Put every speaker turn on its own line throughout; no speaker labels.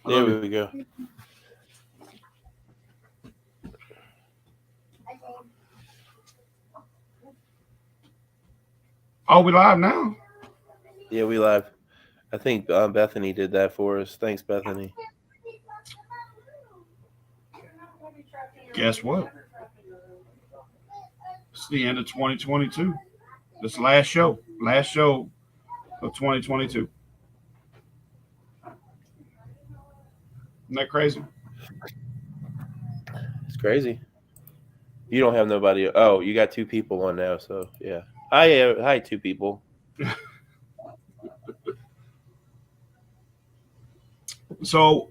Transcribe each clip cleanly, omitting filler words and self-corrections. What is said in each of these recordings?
There we go.
Oh, we live now.
Yeah, we live. I think Bethany did that for us. Thanks, Bethany.
Guess what? It's the end of 2022. This last show. Last show of 2022. Isn't that crazy?
It's crazy. You don't have nobody. Oh, you got two people on now. So yeah. Hi, two people.
So,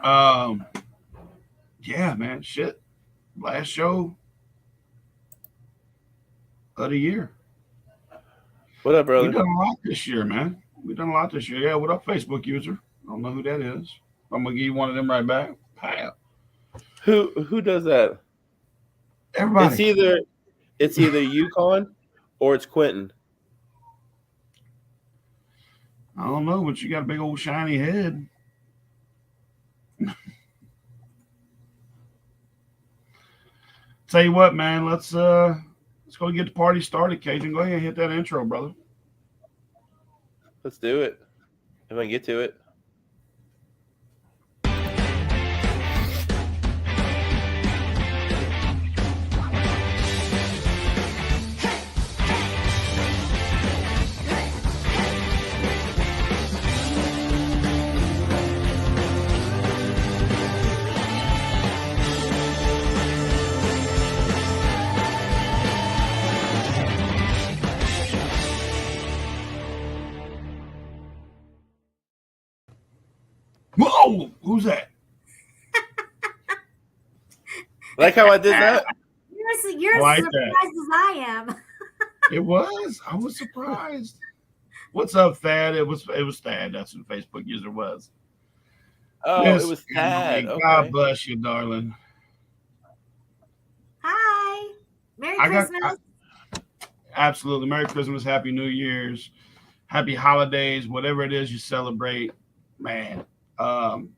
um, yeah, man, shit. Last show of the year.
What up,
We
brother?
done a lot this year, man. We done a lot this year. Yeah, what up, Facebook user? I don't know who that is. I'm gonna give you one of them right back. Pow.
Who does that? It's
Everybody.
either it's either Yukon or it's Quentin.
I don't know, but you got a big old shiny head. Tell you what, man. Let's go get the party started, Cajun. Go ahead and hit that intro, brother.
Let's do it. If I can get to it.
Whoa, who's that?
Like how I did that?
You're
I
as
like
surprised
that.
as I am.
It was. I was surprised. What's up, Thad? It was Thad. That's who the Facebook user was.
Oh, it
Miss
was Tad.
Emily, God
Okay.
bless you, darling.
Hi. Merry
I got
Christmas.
absolutely Merry Christmas, Happy New Year's, Happy Holidays, whatever it is you celebrate, man. Um,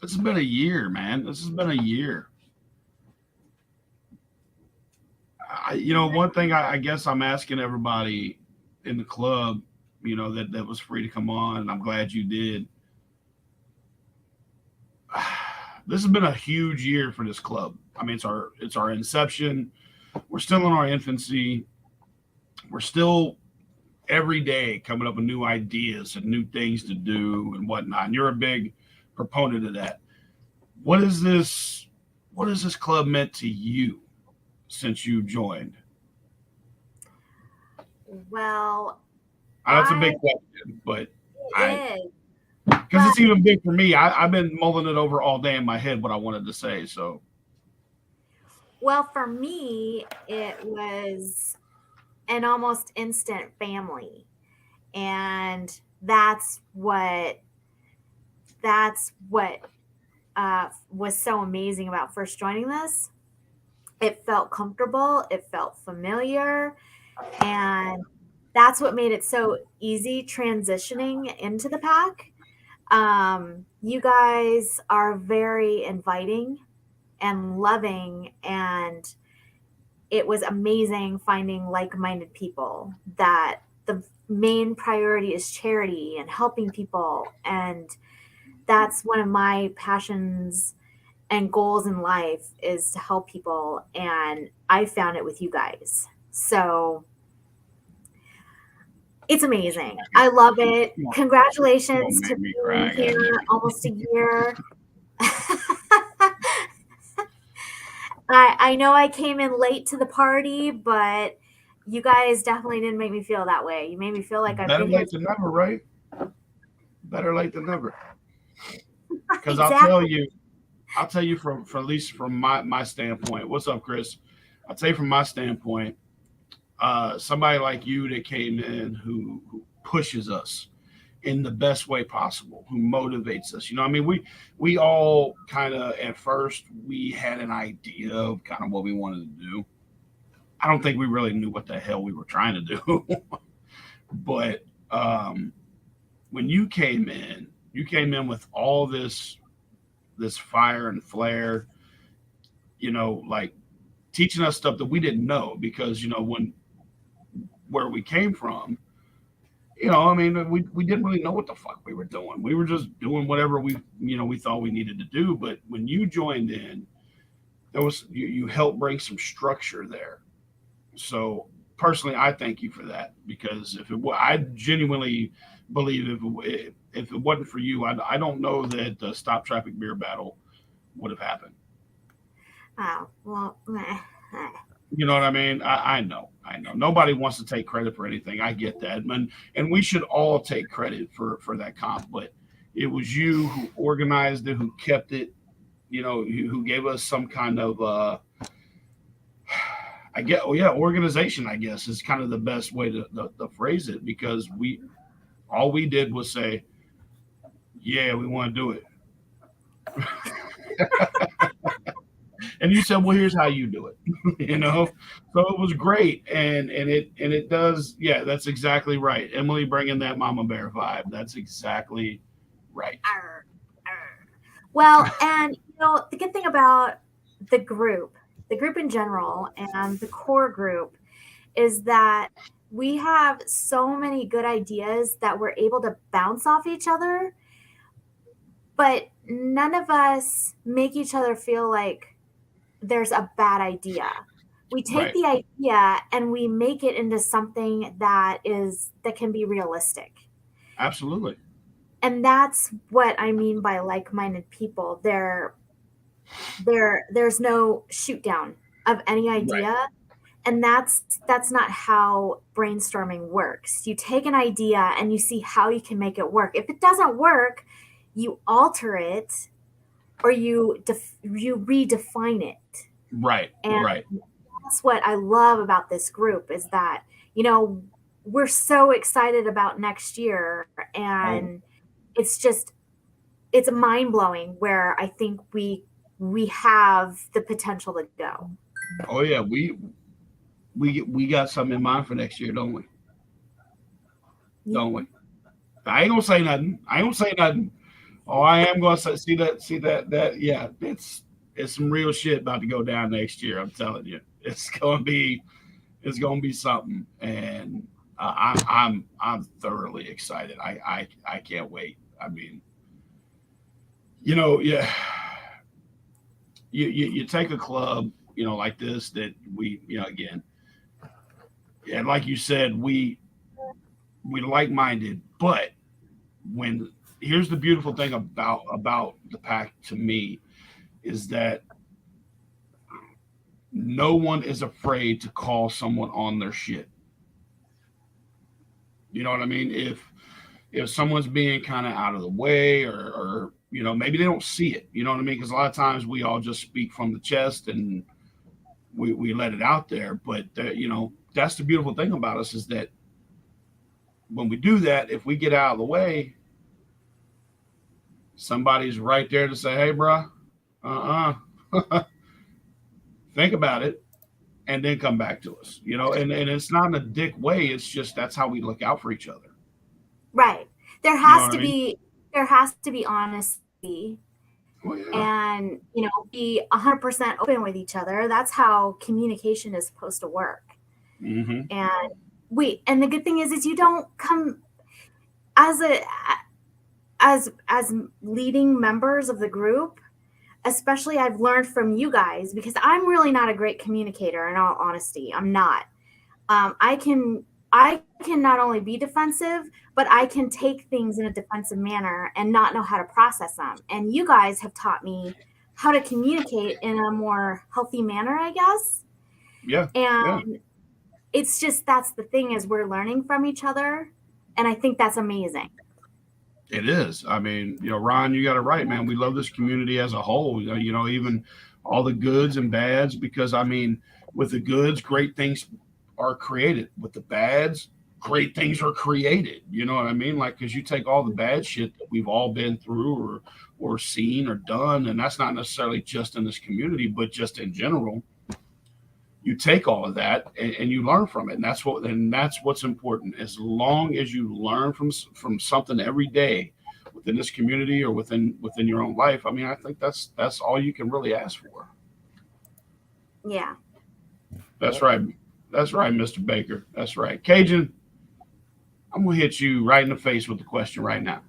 this has been a year, man. This has been a year. One thing I guess I'm asking everybody in the club, that was free to come on, and I'm glad you did. This has been a huge year for this club. I mean, it's our inception. We're still in our infancy. We're still every day coming up with new ideas and new things to do and whatnot. And you're a big proponent of that. What is this? What has this club meant to you since you joined?
Well,
That's a
I
big question, but I
it is.
because
But
it's even big for me. I've been mulling it over all day in my head what I wanted to say. So
well, for me, it was an almost instant family. And that's what was so amazing about first joining this. It felt comfortable, it felt familiar, and that's what made it so easy transitioning into the pack. You guys are very inviting and loving, and it was amazing finding like-minded people that the main priority is charity and helping people, and that's one of my passions and goals in life is to help people, and I found it with you guys. So it's amazing. I love it.
you won't, you won't
Congratulations to
make me
being
cry, guys.
here almost a year. I know I came in late to the party, but you guys definitely didn't make me feel that way. You made me feel like I've
Better
been here.
late than never, right? Better late than never. Because
Exactly.
I'll tell you from at least from my standpoint. What's up, Chris? I'll tell you from my standpoint. Somebody like you that came in who pushes us in the best way possible, who motivates us. I mean, we all kind of at first we had an idea of kind of what we wanted to do. I don't think we really knew what the hell we were trying to do, but when you came in, You came in with all this fire and flair, like teaching us stuff that we didn't know because where we came from, I mean, we didn't really know what the fuck we were doing. We were just doing whatever we thought we needed to do. But when you joined in, you helped bring some structure there. So personally, I thank you for that because I genuinely believe if it wasn't for you, I don't know that the Stop Traffic Beer Battle would have happened.
Oh, well,
You know what I mean? I know. Nobody wants to take credit for anything. I get that, and we should all take credit for that comp. But it was you who organized it, who kept it. Who gave us some kind of organization. I guess is kind of the best way to phrase it because all we did was say, yeah, we want to do it. And you said, well, here's how you do it. So it was great. And it does. Yeah, that's exactly right. Emily bringing that mama bear vibe. That's exactly right.
Well, and the good thing about the group in general and the core group is that we have so many good ideas that we're able to bounce off each other, but none of us make each other feel like there's a bad idea. We take the idea and we make it into something that can be realistic.
Absolutely.
And that's what I mean by like-minded people. There's no shoot down of any idea. Right. And that's not how brainstorming works. You take an idea and you see how you can make it work. If it doesn't work, you alter it or you redefine it.
Right.
And
right.
That's what I love about this group is that, we're so excited about next year and it's mind blowing where I think we have the potential to go.
Oh yeah. We got something in mind for next year, don't we? Yeah. Don't we? I ain't gonna say nothing. Oh, I am gonna see that. Yeah, it's some real shit about to go down next year. I'm telling you, it's gonna be something, and I'm thoroughly excited. I can't wait. I mean, yeah, you take a club, like this that we, again, and like you said, we like-minded, but here's the beautiful thing about the pack to me is that no one is afraid to call someone on their shit. You know what I mean? If someone's being kind of out of the way or maybe they don't see it, you know what I mean? Because a lot of times we all just speak from the chest and we let it out there. But that's the beautiful thing about us is that when we do that, if we get out of the way, somebody's right there to say, hey, bro, think about it, and then come back to us, and it's not in a dick way. It's just, that's how we look out for each other.
Right. There has to be honesty.
Well, yeah.
And, be 100% open with each other. That's how communication is supposed to work.
Mm-hmm.
And the good thing is you don't come as leading members of the group, especially I've learned from you guys, because I'm really not a great communicator, in all honesty. I'm not. I can not only be defensive, but I can take things in a defensive manner and not know how to process them. And you guys have taught me how to communicate in a more healthy manner, I guess.
Yeah.
And it's just, that's the thing, is we're learning from each other. And I think that's amazing.
It is. I mean, Ron, you got it right, man. We love this community as a whole, even all the goods and bads, because I mean, with the goods, great things are created. With the bads, great things are created. You know what I mean? Like, because you take all the bad shit that we've all been through or seen or done, and that's not necessarily just in this community, but just in general. You take all of that and you learn from it, and that's what's important. As long as you learn from something every day, within this community or within your own life. I mean, I think that's all you can really ask for.
Yeah.
That's right. That's right, Mr. Baker. That's right. Cajun, I'm gonna hit you right in the face with the question right now.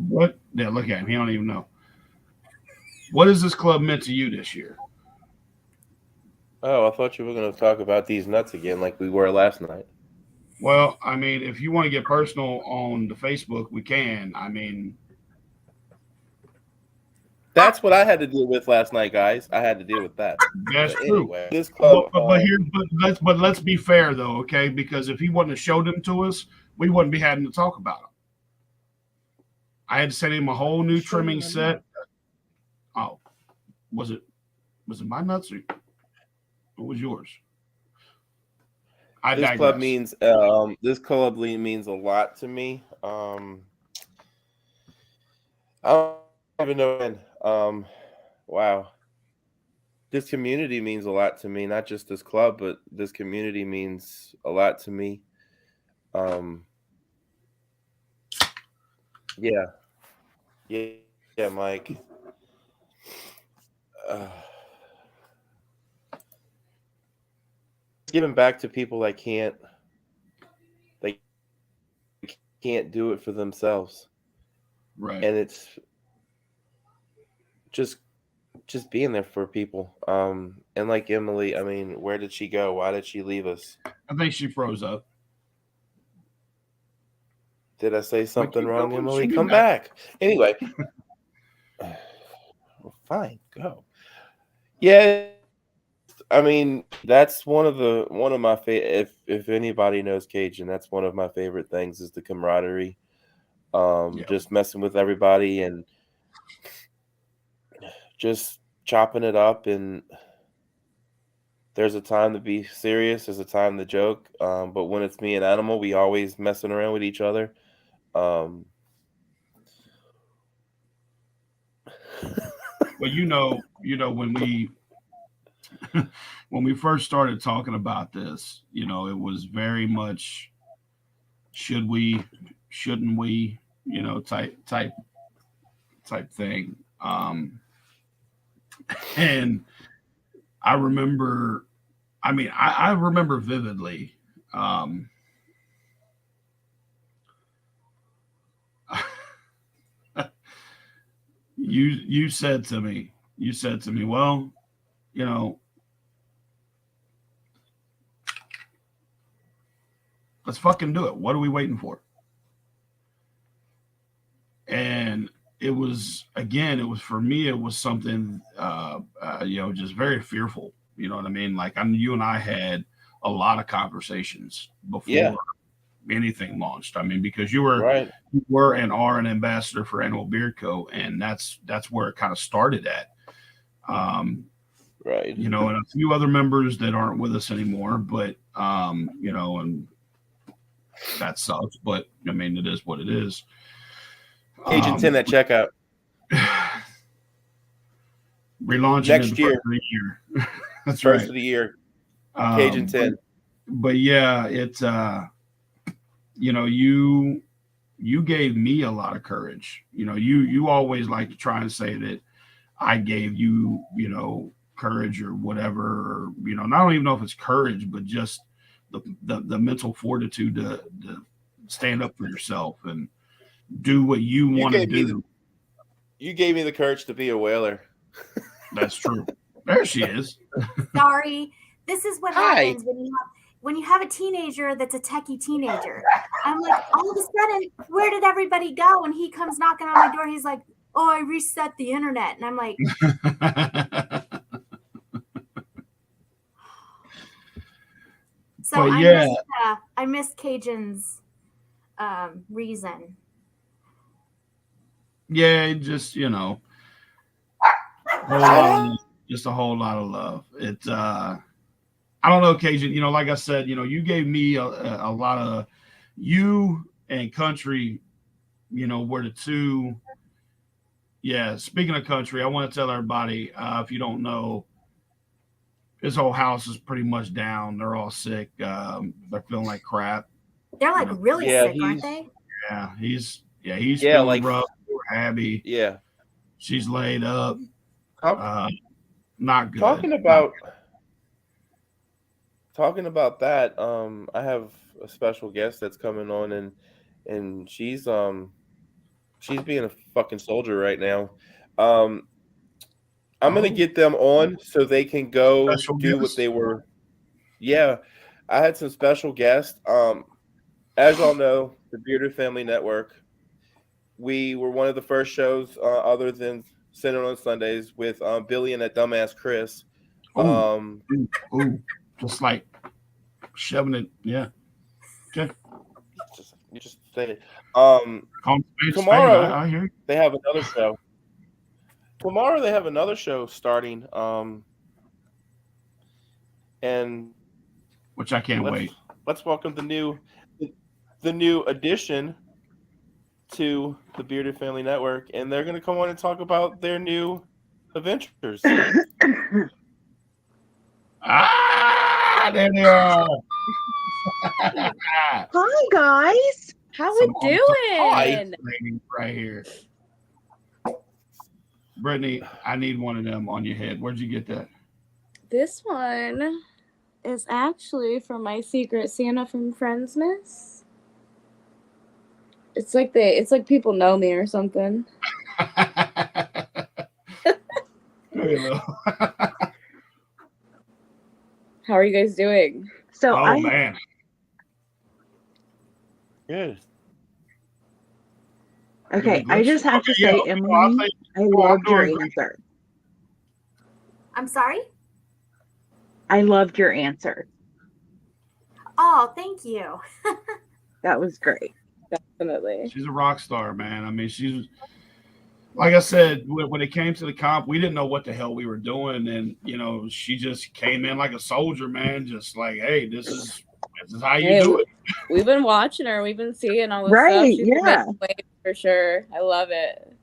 What? Yeah, look at him. He don't even know. What has this club meant to you this year?
Oh, I thought you were going to talk about these nuts again, like we were last night.
Well, I mean, if you want to get personal on the Facebook, we can. I mean,
That's what I had to deal with last night, guys. I had to deal with that.
that's
But
true.
anyway, this club.
But let's be fair though, okay? Because if he wouldn't have showed them to us, we wouldn't be having to talk about them. I had to send him a whole new trimming set. Oh, was it my nuts or what was yours?
This club means means a lot to me. I don't even know when. Wow. This community means a lot to me, not just this club, but this community means a lot to me. Yeah. Yeah, Mike. Giving back to people that can't do it for themselves.
Right.
And it's just being there for people. And like Emily, I mean, where did she go? Why did she leave us?
I think she froze up.
Did I say something wrong,
going.
Emily?
She'll be
Come back. Anyway. Well, fine, go. Yeah, I mean, that's one of my favorite. If anybody knows Cajun, that's one of my favorite things is the camaraderie. Just messing with everybody and just chopping it up. And there's a time to be serious. There's a time to joke. But when it's me and Animal, we always messing around with each other.
Well, when we first started talking about this, it was very much should we, shouldn't we, type thing. And I remember, I remember vividly. You said to me, well, let's fucking do it. What are we waiting for? And it was for me, it was something, just very fearful. You know what I mean? Like you and I had a lot of conversations before anything launched. I mean, because you were and are an ambassador for Animal Beard Co., and that's where it kind of started at.
Right.
And a few other members that aren't with us anymore, but and that sucks. But I mean, it is what it is.
Cajun 10 at checkout.
Relaunching
next year.
That's
first
right.
of the year. Cajun 10.
But yeah, it's you gave me a lot of courage. You always like to try and say that I gave you, courage or whatever, or, and I don't even know if it's courage, but just the mental fortitude to stand up for yourself and do what you want to do.
You gave me the courage to be a whaler.
That's true. There she is.
Sorry. This is what happens when you have a teenager that's a techie teenager. I'm like, all of a sudden, where did everybody go? And he comes knocking on my door. He's like, oh, I reset the internet. And I'm like, so I missed Cajun's reason.
Yeah, just just a whole lot of love. It's I don't know, Cajun. Like I said, you gave me a lot of, you and Country, were the two. Yeah, speaking of Country, I want to tell everybody, if you don't know, this whole house is pretty much down. They're all sick. They're feeling like crap.
They're like really sick, aren't they?
he's
Yeah,
feeling rough. Poor Abby.
yeah.
She's laid up.
Talk,
Not good.
talking
Not
about talking about that. I have a special guest that's coming on, and she's being a fucking soldier right now. Um, I'm gonna
oh,
get them on so they can go
special
do what
guest.
they were. Yeah, I had some special guests. As y'all know, the Bearded Family Network. We were one of the first shows, other than Center on Sundays, with Billy and that dumbass Chris.
Oh,
Um,
ooh, just like shoving it. Yeah. Okay.
you just say it. Um,
Call spade a spade.
tomorrow
I hear you.
they have another show. Tomorrow they have another show starting. And
Which I can't
let's
wait.
let's welcome the new addition to the Bearded Family Network, and they're going to come on and talk about their new adventures.
There they are.
Hi, guys.
How
Some
we
Hi.
doing?
ladies right here. Brittany, I need one of them on your head. Where'd you get that?
This one is actually from my Secret Santa from Friendsmas. It's like people know me or something.
Very low.
How are you guys doing?
So
Oh man.
Good.
okay, I just have to say, Emily, I loved your answer.
I'm sorry?
I loved your answer.
Oh, thank you.
That was great.
Definitely.
She's a rock star, man. I mean, she's like I said, when it came to the comp, we didn't know what the hell we were doing, and she just came in like a soldier, man. Just like, hey, this is how you do it.
We've been watching her. We've been seeing all this
Right,
stuff. She's
yeah.
making waves for sure. I love it.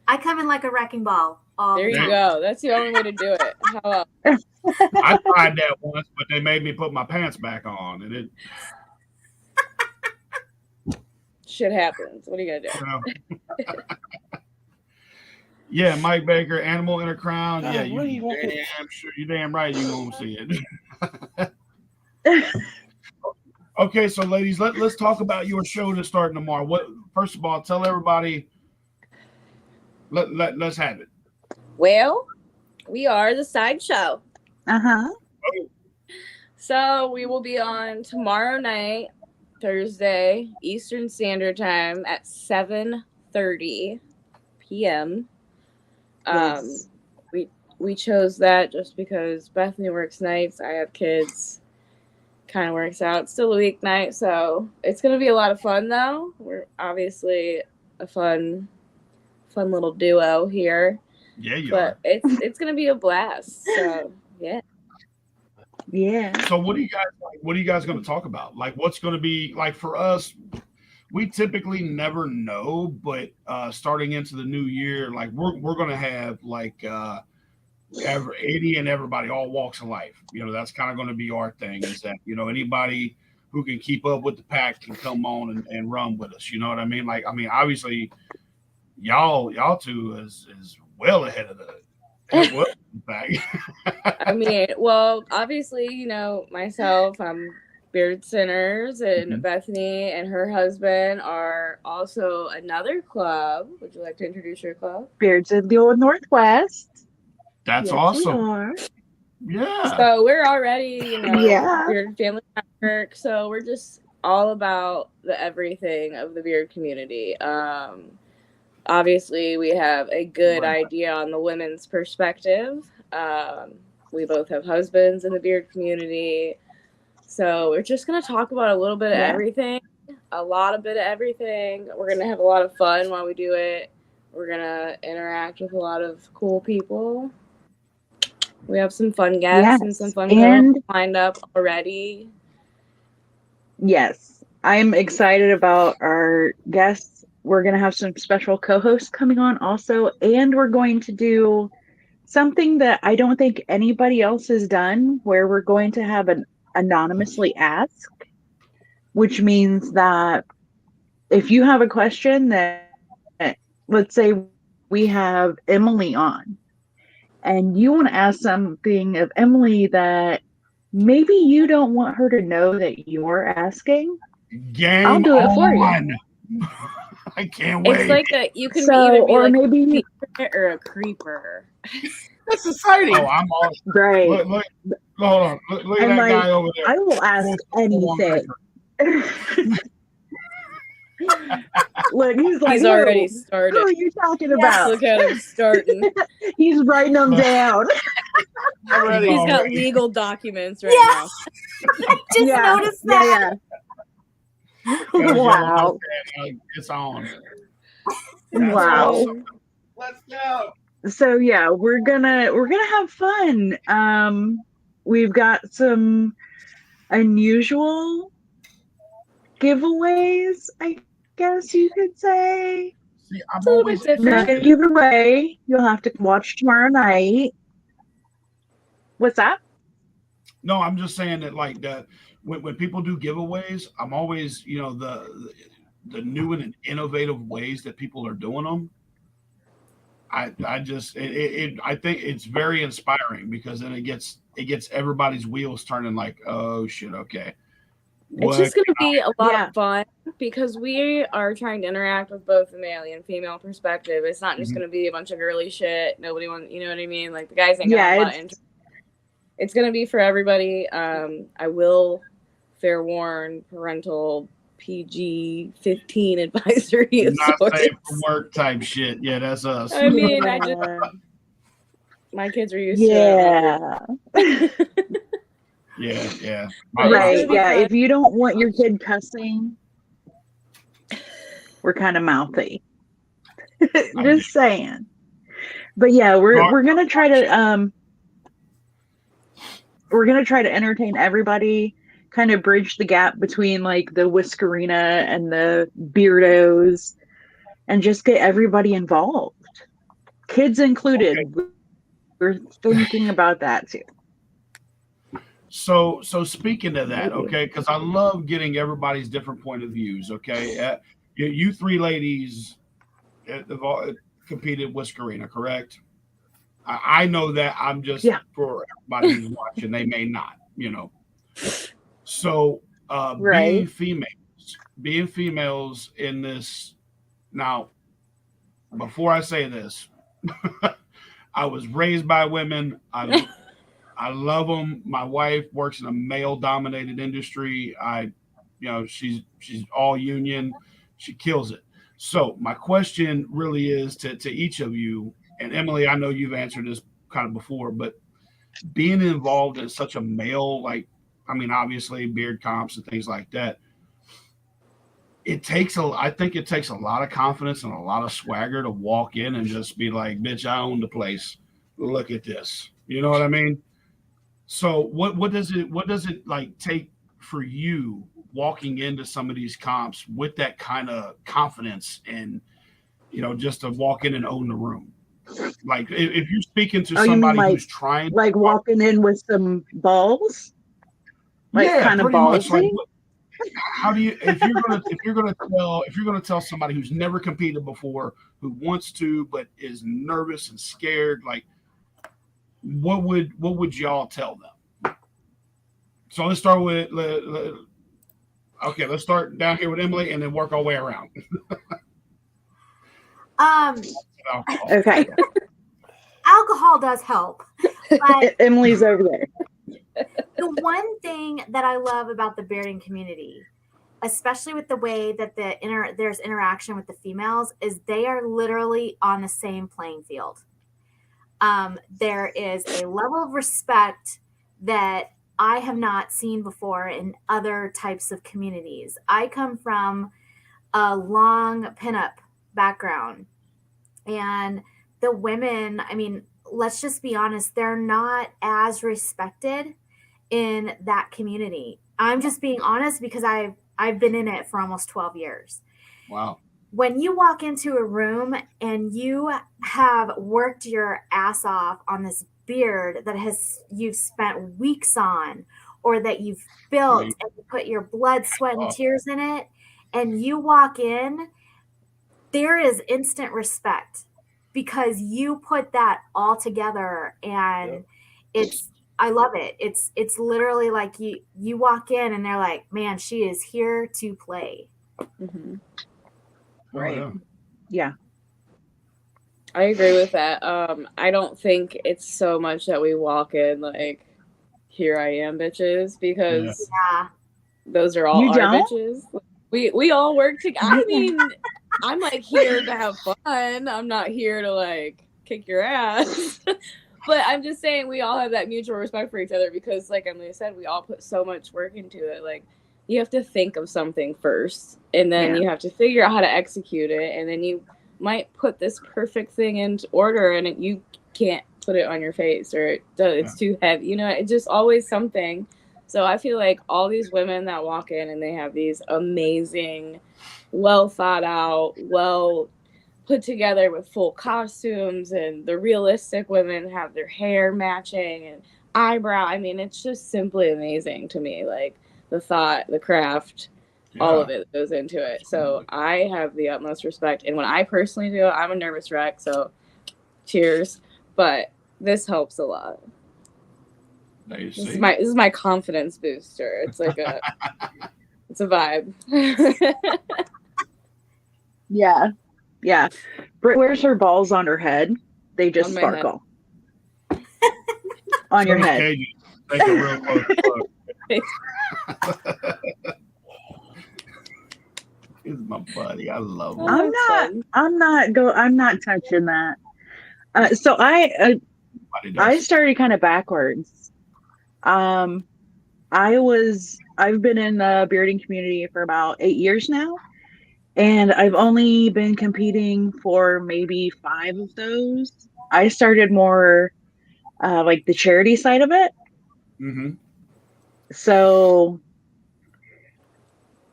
I come in like a wrecking ball.
There you go. That's the only way to do it. How else?
I tried that once, but they made me put my pants back on, and it.
Shit happens. What are you gonna do?
Yeah, Mike Baker, Animal in a Crown.
God,
Yeah,
what are you walking-
damn sure, you damn right you gonna see it. Okay, so ladies, let's talk about your show that's starting tomorrow. First of all, tell everybody. Let's have it.
Well, we are the Sideshow.
Uh-huh.
So we will be on tomorrow night, Thursday, Eastern Standard Time at 7:30 p.m.
Yes.
We chose that just because Bethany works nights. I have kids. Kind of works out. It's still a weeknight, so it's gonna be a lot of fun though. We're obviously a fun little duo here.
Yeah, you are.
But it's gonna be a blast. So yeah.
Yeah.
So what are you guys going to talk about? Like, what's going to be like for us? We typically never know, but starting into the new year, like we're going to have like Eddie and everybody, all walks of life. That's kind of going to be our thing. Is that anybody who can keep up with the pack can come on and run with us. You know what I mean? Like, I mean, obviously, y'all two is well ahead of the.
I mean, well, obviously, myself, I'm Beard Sinners, and Bethany and her husband are also another club. Would you like to introduce your club?
Beards of the Old Northwest.
That's
Yes, we
awesome.
are.
Yeah.
So we're already,
Yeah.
Beard Family Network. So we're just all about the everything of the beard community. Obviously, we have a good idea on the women's perspective. We both have husbands in the beard community. So we're just going to talk about a little bit of everything, a lot of bit of everything. We're going to have a lot of fun while we do it. We're going to interact with a lot of cool people. We have some fun guests and some fun girls lined up already.
Yes, I'm excited about our guests. We're going to have some special co-hosts coming on also, and we're going to do something that I don't think anybody else has done, where we're going to have an anonymously ask, which means that if you have a question that, let's say we have Emily on, and you want to ask something of Emily that maybe you don't want her to know that you're asking, I'll
Game
do it for you.
on. I can't
It's
wait.
like you can
So,
either be
or
like
maybe
a secret or a creeper.
That's exciting.
Oh, I'm all
great.
look, hold on. Look at
And
that guy
like,
over there.
I will ask anything. Look, he's like,
He's already
who
started.
are you talking about?
Look at him starting.
He's writing them down.
I'm ready.
He's got
Already.
legal documents right now.
Just noticed that.
Wow.
It's on.
Wow.
Awesome.
Let's go.
So yeah, we're gonna have fun. We've got some unusual giveaways, I guess you could say.
See, I'm
It's a little
always
bit
I'm not
different.
gonna give it away. You'll have to watch tomorrow night. What's that?
No, I'm just saying that like that when people do giveaways, I'm always, the new and innovative ways that people are doing them. I just I think it's very inspiring because then it gets everybody's wheels turning like, oh shit, okay.
It's just going to be a lot
Yeah.
of fun because we are trying to interact with both the male and female perspective. It's not just
Mhm.
going to be a bunch of girly shit. Nobody wants, you know what I mean? Like the guys ain't
Yeah,
got a lot of interest. It's going to be for everybody. I will fair warn parental PG-15 advisory of
not
sorts.
safe for work type shit. Yeah, that's us.
I mean, my kids are used to it.
Yeah.
Right. Yeah.
fun.
If you don't want your kid cussing, we're kind of mouthy. Just saying. But yeah, we're gonna try to entertain everybody, kind of bridge the gap between like the Whiskerina and the Beardos, and just get everybody involved, kids included. Okay. We're thinking about that too.
So speaking of that, okay, because I love getting everybody's different point of views. Okay, you three ladies have all competed with Whiskerina, correct? I know that. I'm just for everybody who's watching, they may not, So
right.
being females in this now. Before I say this, I was raised by women. I love them. My wife works in a male-dominated industry. She's all union. She kills it. So my question really is to each of you, and Emily, I know you've answered this kind of before, but being involved in such a male, obviously beard comps and things like that, I think it takes a lot of confidence and a lot of swagger to walk in and just be like, bitch, I own the place. Look at this. You know what I mean? So what does it like take for you walking into some of these comps with that kind of confidence and just to walk in and own the room? Like if you're speaking to somebody who's trying,
like walking in with some balls, like kind of ballsy.
Like, how do you if you're gonna tell somebody who's never competed before, who wants to but is nervous and scared, like what would y'all tell them? So let's start with let's start down here with Emily and then work our way around.
Okay.
Alcohol does help, but
Emily's over there.
The one thing that I love about the bearding community, especially with the way that there's interaction with the females, is they are literally on the same playing field. There is a level of respect that I have not seen before in other types of communities. I come from a long pinup background, and the women, let's just be honest, they're not as respected in that community. I'm just being honest because I've been in it for almost 12 years.
Wow.
When you walk into a room and you have worked your ass off on this beard that you've spent weeks on, or that you've built and you put your blood, sweat, and tears in it, and you walk in, there is instant respect because you put that all together, and it's, I love it. It's literally like you walk in and they're like, man, she is here to play.
Mhm.
Right.
yeah.
Yeah.
I agree with that. I don't think it's so much that we walk in like, here I am, bitches, because
Yeah.
those are all
You
our
don't?
bitches. We all work together. I mean, I'm like here to have fun. I'm not here to like kick your ass. But I'm just saying we all have that mutual respect for each other because, like Emily said, we all put so much work into it. Like, you have to think of something first, and then
Yeah.
you have to figure out how to execute it, and then you might put this perfect thing into order, and you can't put it on your face, or it's too heavy. You know, it's just always something. So I feel like all these women that walk in and they have these amazing, well thought out, well put together with full costumes, and the realistic women have their hair matching and eyebrow. I mean, it's just simply amazing to me. Like the thought, the craft, all of it goes into it. So I have the utmost respect. And when I personally do it, I'm a nervous wreck. So cheers. But this helps a lot. This is my confidence booster. It's like it's a vibe.
Yeah. Yeah. Britt wears her balls on her head. They just
On my
sparkle. On your head.
Take a real close look. He's my buddy. I love him.
I'm not touching that. So I started kind of backwards. I've been in the bearding community for about 8 years now, and I've only been competing for maybe 5 of those. I started more like the charity side of it.
Mm-hmm.
So,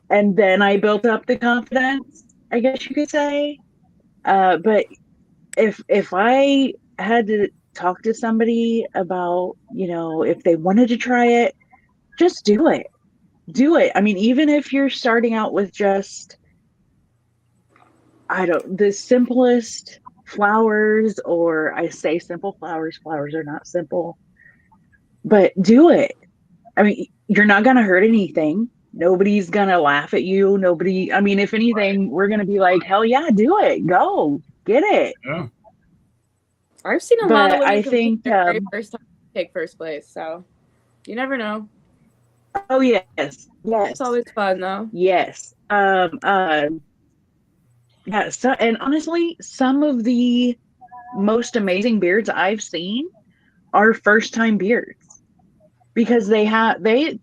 and then I built up the confidence, I guess you could say. But if I had to talk to somebody about, if they wanted to try it, just do it. Do it. I mean, even if you're starting out with just, the simplest flowers, or I say simple flowers are not simple, but do it. I mean, you're not going to hurt anything. Nobody's going to laugh at you. I mean, if anything, we're going to be like, hell yeah, do it. Go get it.
Yeah.
I've seen a lot of women
I
compete
think,
their very first time take first place. So you never know.
Oh, yes.
It's always fun though.
Yes. Yeah. So, and honestly, some of the most amazing beards I've seen are first time beards, because they're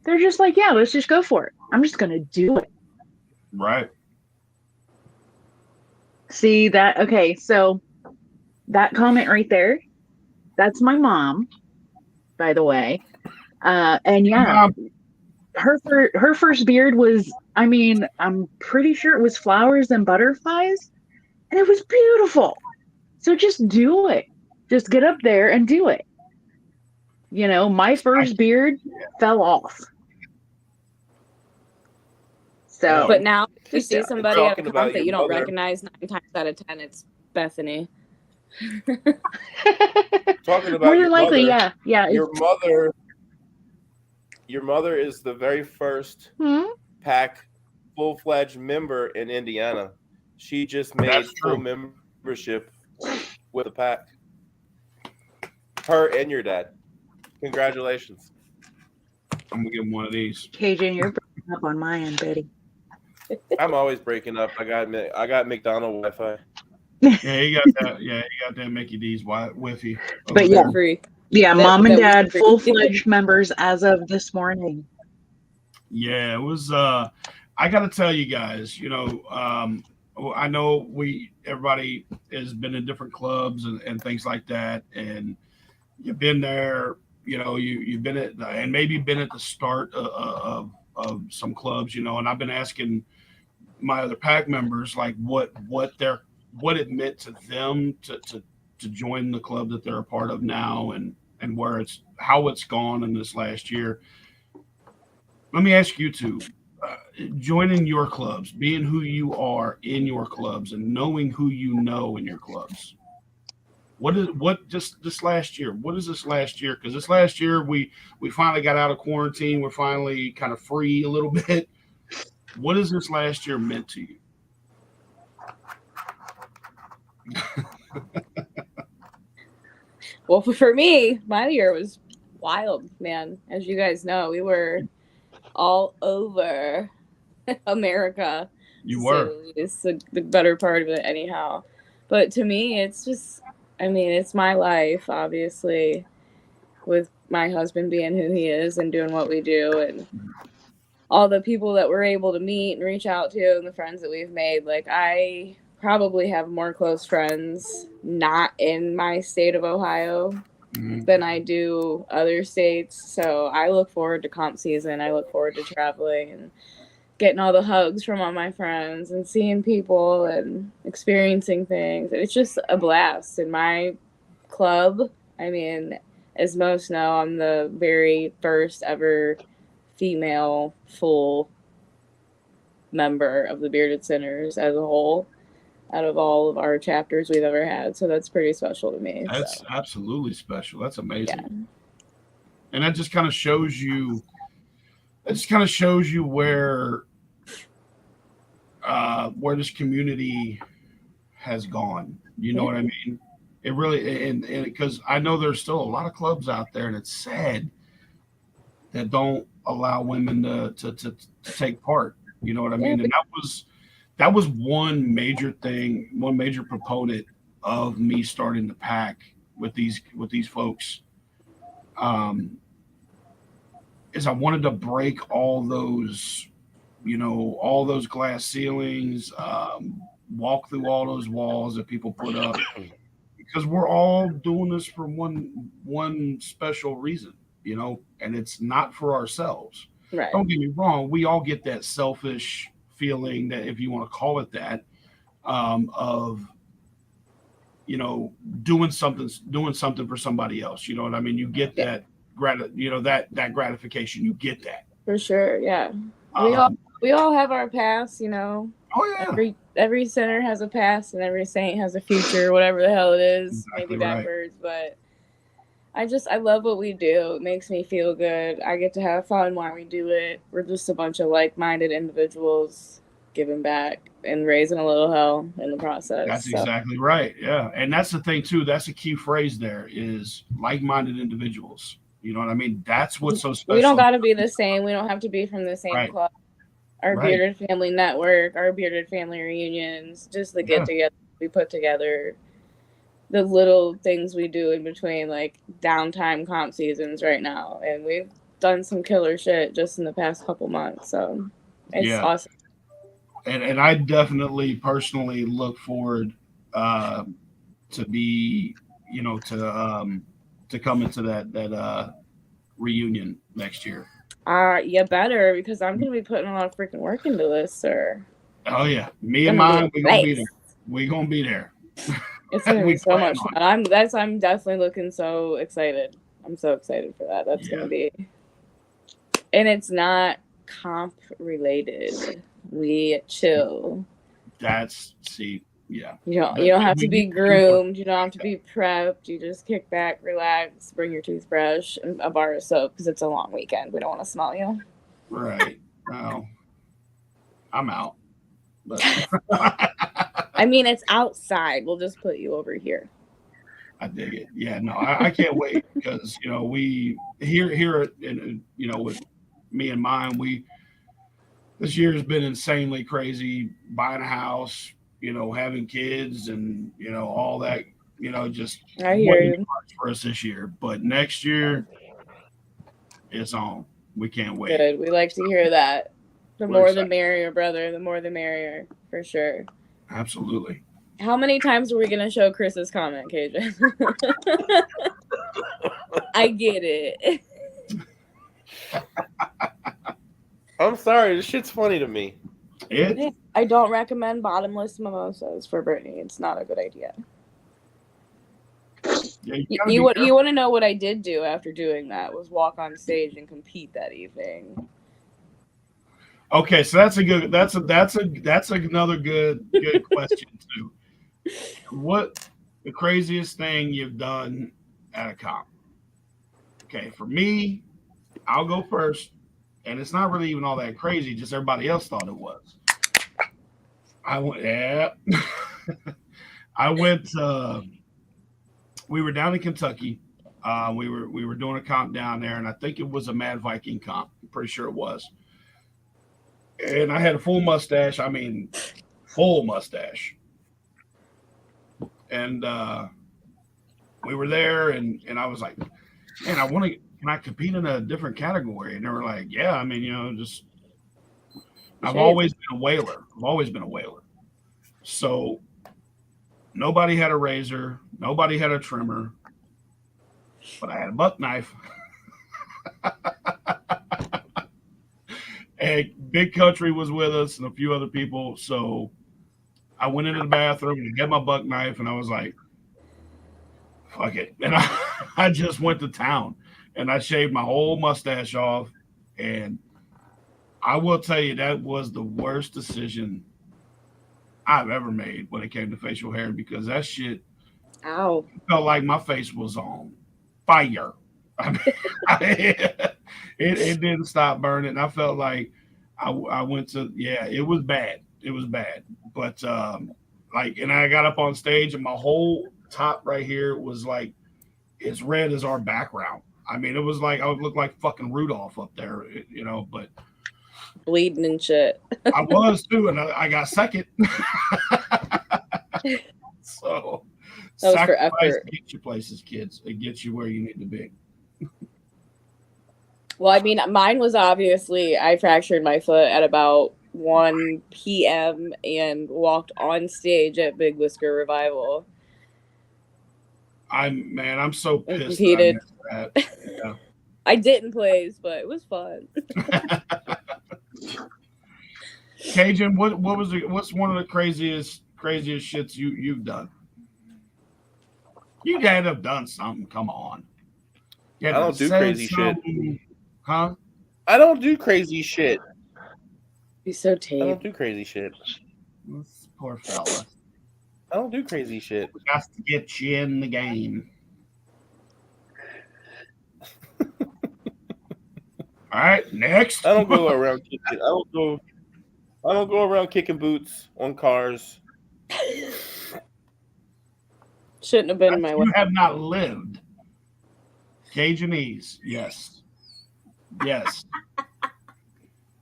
just like, yeah, let's just go for it. I'm just going to do it.
Right.
See that? Okay. So that comment right there, that's my mom, by the way. And yeah, her first beard was, I mean, I'm pretty sure it was flowers and butterflies, and it was beautiful. So just do it. Just get up there and do it. My first beard fell off. So,
but now if you see somebody at a
Talking
comp
about
that you
your
don't
mother.
recognize 9 times out of 10, it's Bethany.
Talking about
more
your
than likely,
mother,
yeah.
Your mother is the very first pack full-fledged member in Indiana. She just made full membership with the pack. Her and your dad. Congratulations.
I'm gonna give him one of these.
KJ, you're breaking up on my end, buddy.
I'm always breaking up. I got McDonald's Wi-Fi.
Yeah, he got that. Yeah, he got that Mickey D's Wi-Fi.
But yeah,
free.
Mom and dad full-fledged members as of this morning.
Yeah, it was. I got to tell you guys, I know everybody has been in different clubs and things like that, and you've been there. You've been at and maybe been at the start of some clubs, and I've been asking my other pack members like what it meant to them to join the club that they're a part of now, and how it's gone in this last year. Let me ask you two, joining your clubs, being who you are in your clubs, and knowing who you know in your clubs. What just this last year? What is this last year? Because this last year we finally got out of quarantine. We're finally kind of free a little bit. What has this last year meant to you?
Well, for me, my year was wild, man. As you guys know, we were all over America.
You
To say
were.
the least, the better part of it, anyhow. But to me, it's just, I mean, it's my life, obviously, with my husband being who he is and doing what we do, and all the people that we're able to meet and reach out to, and the friends that we've made. Like, I probably have more close friends not in my state of Ohio than I do other states. So I look forward to comp season. I look forward to traveling and getting all the hugs from all my friends and seeing people and experiencing things. It's just a blast. In my club, I mean, as most know, I'm the very first ever female full member of the Bearded Sinners as a whole, out of all of our chapters we've ever had. So that's pretty special to me.
That's absolutely special. That's amazing.
Yeah.
And that just kind of shows you. It just kind of shows you where this community has gone. You know what I mean? It really, and because I know there's still a lot of clubs out there, and it's sad that don't allow women to take part. You know what I mean? And that was one major thing, one major proponent of me starting to pack with these folks. Is I wanted to break all those, all those glass ceilings, walk through all those walls that people put up, because we're all doing this for one special reason, and it's not for ourselves.
Right.
Don't get me wrong. We all get that selfish feeling, that, if you want to call it that, of, doing something for somebody else. You know what I mean? You get that that gratification. You get that.
For sure. Yeah. We all have our past,
Oh yeah.
Every sinner has a past and every saint has a future, whatever the hell it is.
Exactly
Maybe backwards, right. But I love what we do. It makes me feel good. I get to have fun while we do it. We're just a bunch of like-minded individuals giving back and raising a little hell in the process.
That's exactly right. Yeah. And that's the thing too. That's a key phrase there, is like-minded individuals. You know what I mean? That's what's so special.
We don't got to be the same. We don't have to be from the same club. Our Bearded Family Network, our Bearded Family reunions, just the get-together we put together, the little things we do in between, like downtime comp seasons right now. And we've done some killer shit just in the past couple months. So it's awesome.
And I definitely personally look forward to be, to come into that reunion next year.
You better, because I'm going to be putting a lot of freaking work into this, sir.
Oh, yeah. Me and mine, we're going to be there. We're going to be there.
It's going to be so much fun. I'm definitely looking so excited. I'm so excited for that. That's going to be... And it's not comp related. We chill.
Yeah.
You don't have to be groomed. You don't have to be prepped. You just kick back, relax, bring your toothbrush and a bar of soap, because it's a long weekend. We don't want to smell you.
Right. Well, I'm out. But
I mean, it's outside. We'll just put you over here.
I dig it. Yeah, no, I can't wait, because, we here, with me and mine, this year has been insanely crazy, buying a house, having kids, and, all that, just
I hear you.
For us this year. But next year, it's on. We can't wait.
Good. We like to hear that. The more the merrier, brother. The more the merrier, for sure.
Absolutely.
How many times are we going to show Chris's comment, KJ? I get it.
I'm sorry. This shit's funny to me.
I don't recommend bottomless mimosas for Brittany. It's not a good idea.
Yeah,
you want to know what I did do after doing that was walk on stage and compete that evening.
Okay, so that's another good question too. What the craziest thing you've done at a comp? Okay, for me, I'll go first, and it's not really even all that crazy. Just everybody else thought it was. I went, yeah. I went. We were down in Kentucky. We were doing a comp down there, and I think it was a Mad Viking comp. I'm pretty sure it was. And I had a full mustache. I mean, full mustache. And we were there, and I was like, man, I want to. Can I compete in a different category? And they were like, yeah. I mean, just I've always been a whaler. I've always been a whaler. So nobody had a razor. Nobody had a trimmer. But I had a buck knife. And Big Country was with us and a few other people. So I went into the bathroom and got my buck knife, and I was like, fuck it. And I just went to town, and I shaved my whole mustache off. And I will tell you, that was the worst decision I've ever made when it came to facial hair, because that shit felt like my face was on fire. I mean, it didn't stop burning. I felt like I went to, it was bad. It was bad. But and I got up on stage, and my whole top right here was like as red as our background. I mean, it was like I would look like fucking Rudolph up there, but
bleeding and shit.
I was too, and I got second. So
that was for effort.
Get you places, kids. It gets you where you need to be.
Well, I mean, mine was obviously I fractured my foot at about 1 p.m. and walked on stage at Big Whisker Revival.
I'm so pissed.
Competed.
That. Yeah.
I didn't place, but it was fun.
Cajun, what's one of the craziest shits you've done? You had to have done something. Come on.
I don't do crazy shit.
Huh?
I don't do crazy shit.
He's so tame.
I don't do crazy shit.
This poor fella.
I don't do crazy shit.
We got to get you in the game. All right, next.
I don't go around kicking. I don't go around kicking boots on cars.
Shouldn't have been my way.
You have not lived. Cajunese, yes. Yes.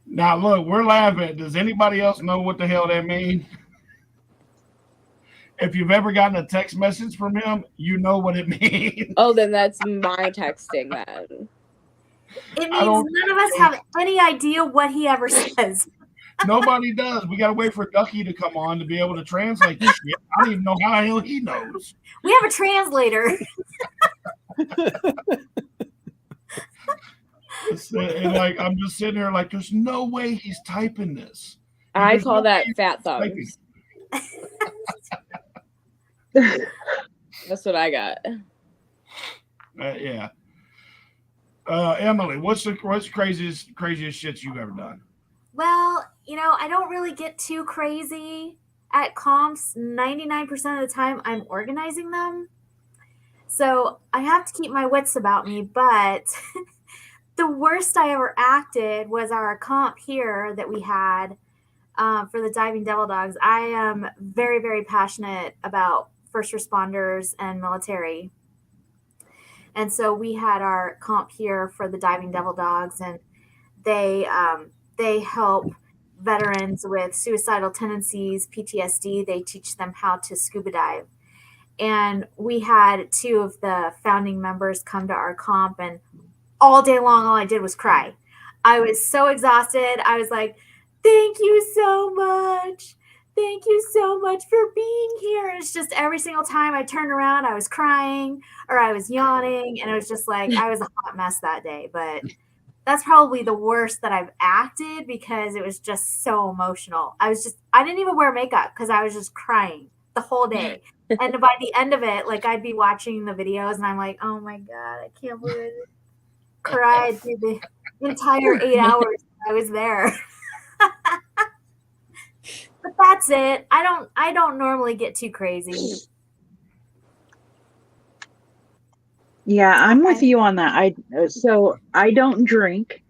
Now look, we're laughing. Does anybody else know what the hell that means? If you've ever gotten a text message from him, you know what it means.
Oh, then that's my texting then.
It means none of us have any idea what he ever says.
Nobody does. We got to wait for Ducky to come on to be able to translate this shit. I don't even know how the hell he knows.
We have a translator.
And I'm just sitting there like, there's no way he's typing this.
I call that fat thumbs. That's what I got.
Yeah. Emily, what's the craziest shit you've ever done?
Well, I don't really get too crazy at comps. 99% of the time, I'm organizing them. So I have to keep my wits about me. But the worst I ever acted was our comp here that we had for the Diving Devil Dogs. I am very, very passionate about first responders and military. And so we had our comp here for the Diving Devil Dogs, and they help veterans with suicidal tendencies, PTSD. They teach them how to scuba dive. And we had 2 of the founding members come to our comp, and all day long, all I did was cry. I was so exhausted. I was like, thank you so much. Thank you so much for being here. And it's just every single time I turned around, I was crying or I was yawning. And it was just like, I was a hot mess that day. But that's probably the worst that I've acted because it was just so emotional. I didn't even wear makeup because I was just crying the whole day. And by the end of it, like I'd be watching the videos and I'm like, oh my God, I can't believe it. Cried through the entire 8 hours I was there. that's it. I don't normally get too crazy.
Yeah, I'm with
Okay.
you on that. I don't drink.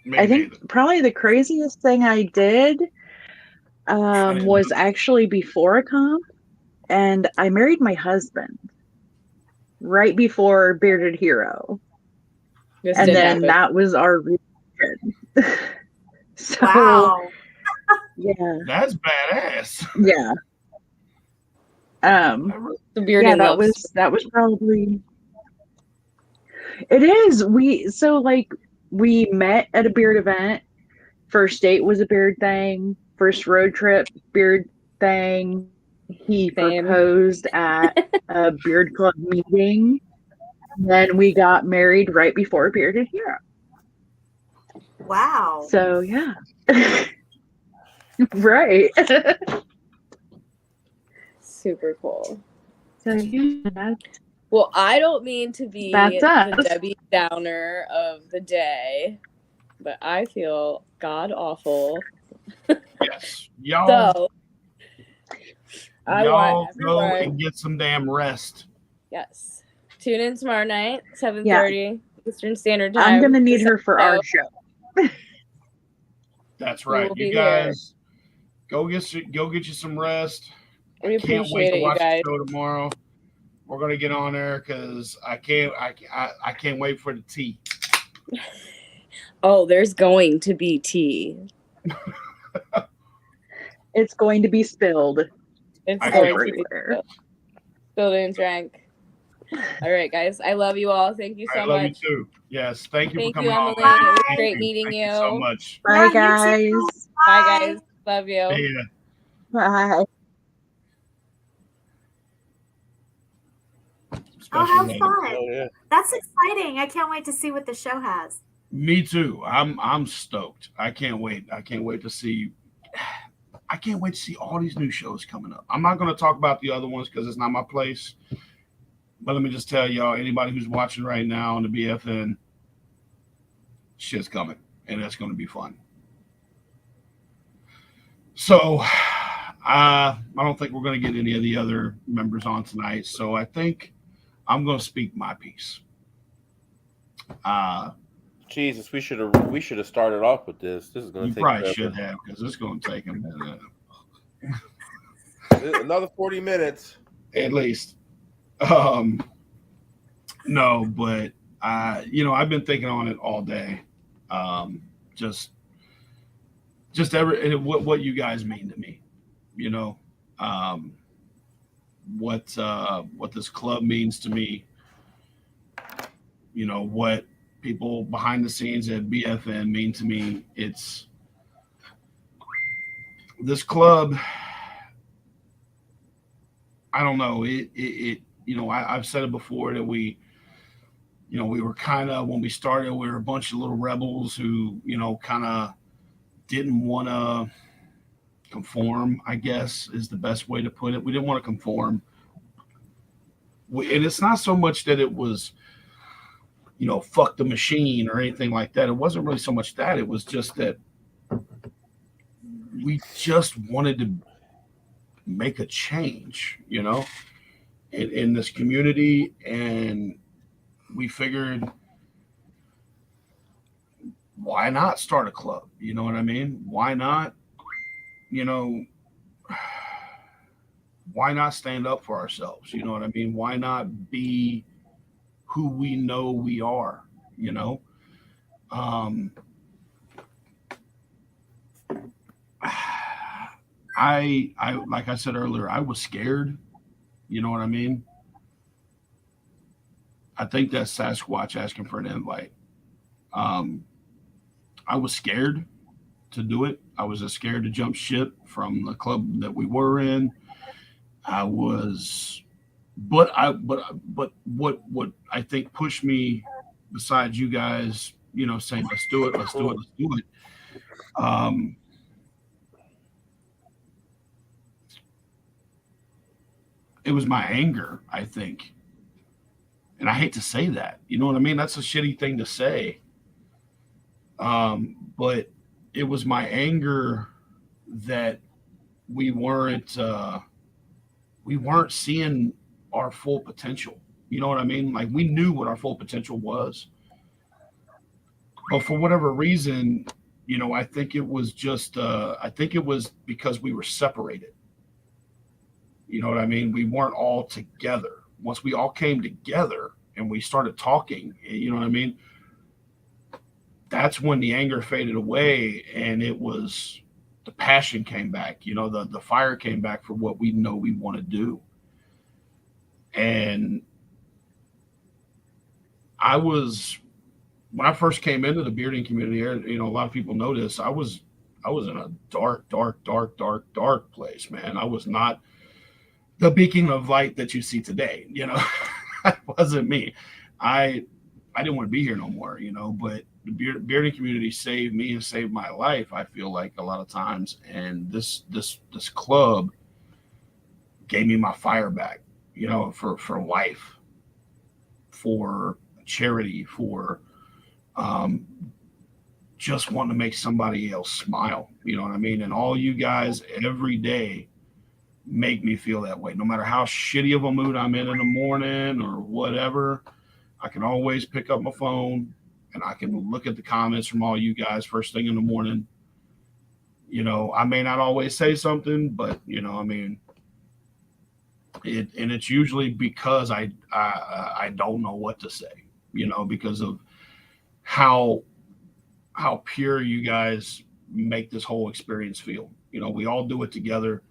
Me
I think
neither.
probably the craziest thing I did
I didn't
was
know.
actually before a comp, and I married my husband right before Bearded Hero,
This
and
did
then
happen.
that was our religion. So
Wow.
yeah,
That's badass.
yeah,
I really-
The
yeah.
bearding
That
loves.
was probably it is. We met at a beard event. First date was a beard thing. First road trip, beard thing. He
Same.
proposed at a beard club meeting. And then we got married right before Bearded Hero.
Wow.
So yeah. Right.
Super cool.
So yeah,
Well, I don't mean to be
that's
the
us.
Debbie Downer of the day, but I feel god awful.
Yes, y'all.
So I
Y'all
want
go
everyone.
and get some damn rest.
Yes. Tune in tomorrow night,
Yeah.
7:30 Eastern Standard Time.
I'm gonna need
for
her for our
Sacramento.
show.
That's
We
right.
will
You
be here.
guys go get you some rest.
We
Can't wait
appreciate
to
it, you
watch the
guys.
show tomorrow. We're gonna get on there because I can't wait for the tea.
Oh, there's going to be tea.
It's going to be spilled
It's
I
going
can't
to
wait.
be
everywhere.
spilled and drank. All right, guys. I love you all. Thank you
I
so
love
much.
you too. Yes, thank you
Thank
for
you,
coming on.
Emily.
man.
It was
Bye.
great meeting
Thank you so
you.
much.
Bye,
Yeah, you
guys.
too.
Bye,
Bye.
guys. Love you.
See ya.
Bye.
Oh,
Special
how
lady.
fun.
Oh yeah.
That's exciting. I can't wait to see what the show has.
Me too. I'm stoked. I can't wait. I can't wait to see. I can't wait to see all these new shows coming up. I'm not going to talk about the other ones because it's not my place. But let me just tell y'all, anybody who's watching right now on the BFN, shit's coming, and that's going to be fun. So, I don't think we're going to get any of the other members on tonight. So I think I'm going to speak my piece.
Jesus, we should have started off with this. This is going
You
to take
probably
forever.
should have because it's going to take a minute
Another 40 minutes.
at least. No, but I've been thinking on it all day. Just what you guys mean to me, you know, what this club means to me, you know, what people behind the scenes at BFN mean to me. It's this club. I don't know. It I've said it before that we were kind of, when we started, we were a bunch of little rebels who, kind of didn't want to conform, I guess is the best way to put it. We didn't want to conform. And it's not so much that it was, fuck the machine or anything like that. It wasn't really so much that. It was just that we just wanted to make a change, in this community. And we figured, why not start a club? You know what I mean? Why not, why not stand up for ourselves? You know what I mean? Why not be who we know we are, I like I said earlier, I was scared. You know what I mean? I think that's Sasquatch asking for an invite. I was scared to do it. I was scared to jump ship from the club that we were in. I was, but what I think pushed me, besides you guys, saying let's do it, let's do it, let's do it. It was my anger, I think. And I hate to say that. You know what I mean? That's a shitty thing to say. But it was my anger that we weren't seeing our full potential. You know what I mean? Like we knew what our full potential was, but for whatever reason, I think it was just I think it was because we were separated. You know what I mean? We weren't all together. Once we all came together and we started talking, you know what I mean? That's when the anger faded away and it was the passion came back. The fire came back for what we know we want to do. And when I first came into the bearding community, a lot of people know this. I was in a dark, dark, dark, dark, dark place, man. I was not the beacon of light that you see today. That wasn't me. I didn't want to be here no more, but the bearding community saved me and saved my life, I feel like, a lot of times. And this club gave me my fire back, for life, for charity, for just wanting to make somebody else smile. You know what I mean? And all you guys every day make me feel that way. No matter how shitty of a mood I'm in the morning or whatever, I can always pick up my phone and I can look at the comments from all you guys first thing in the morning. I may not always say something, but it's usually because I don't know what to say, because of how pure you guys make this whole experience feel. We all do it together.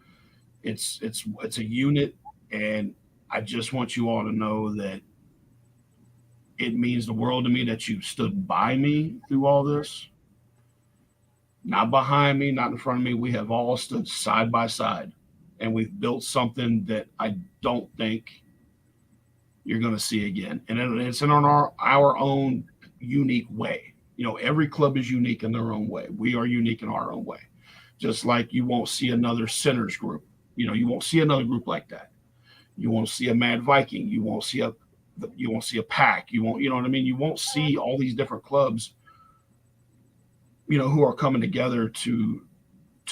It's a unit, and I just want you all to know that it means the world to me that you stood by me through all this. Not behind me, not in front of me. We have all stood side by side, and we've built something that I don't think you're going to see again. And it's in our own unique way. Every club is unique in their own way. We are unique in our own way. Just like you won't see another Sinners group. You won't see another group like that. You won't see a Mad Viking. You won't see a pack. You won't, you know what I mean? You won't see all these different clubs, who are coming together to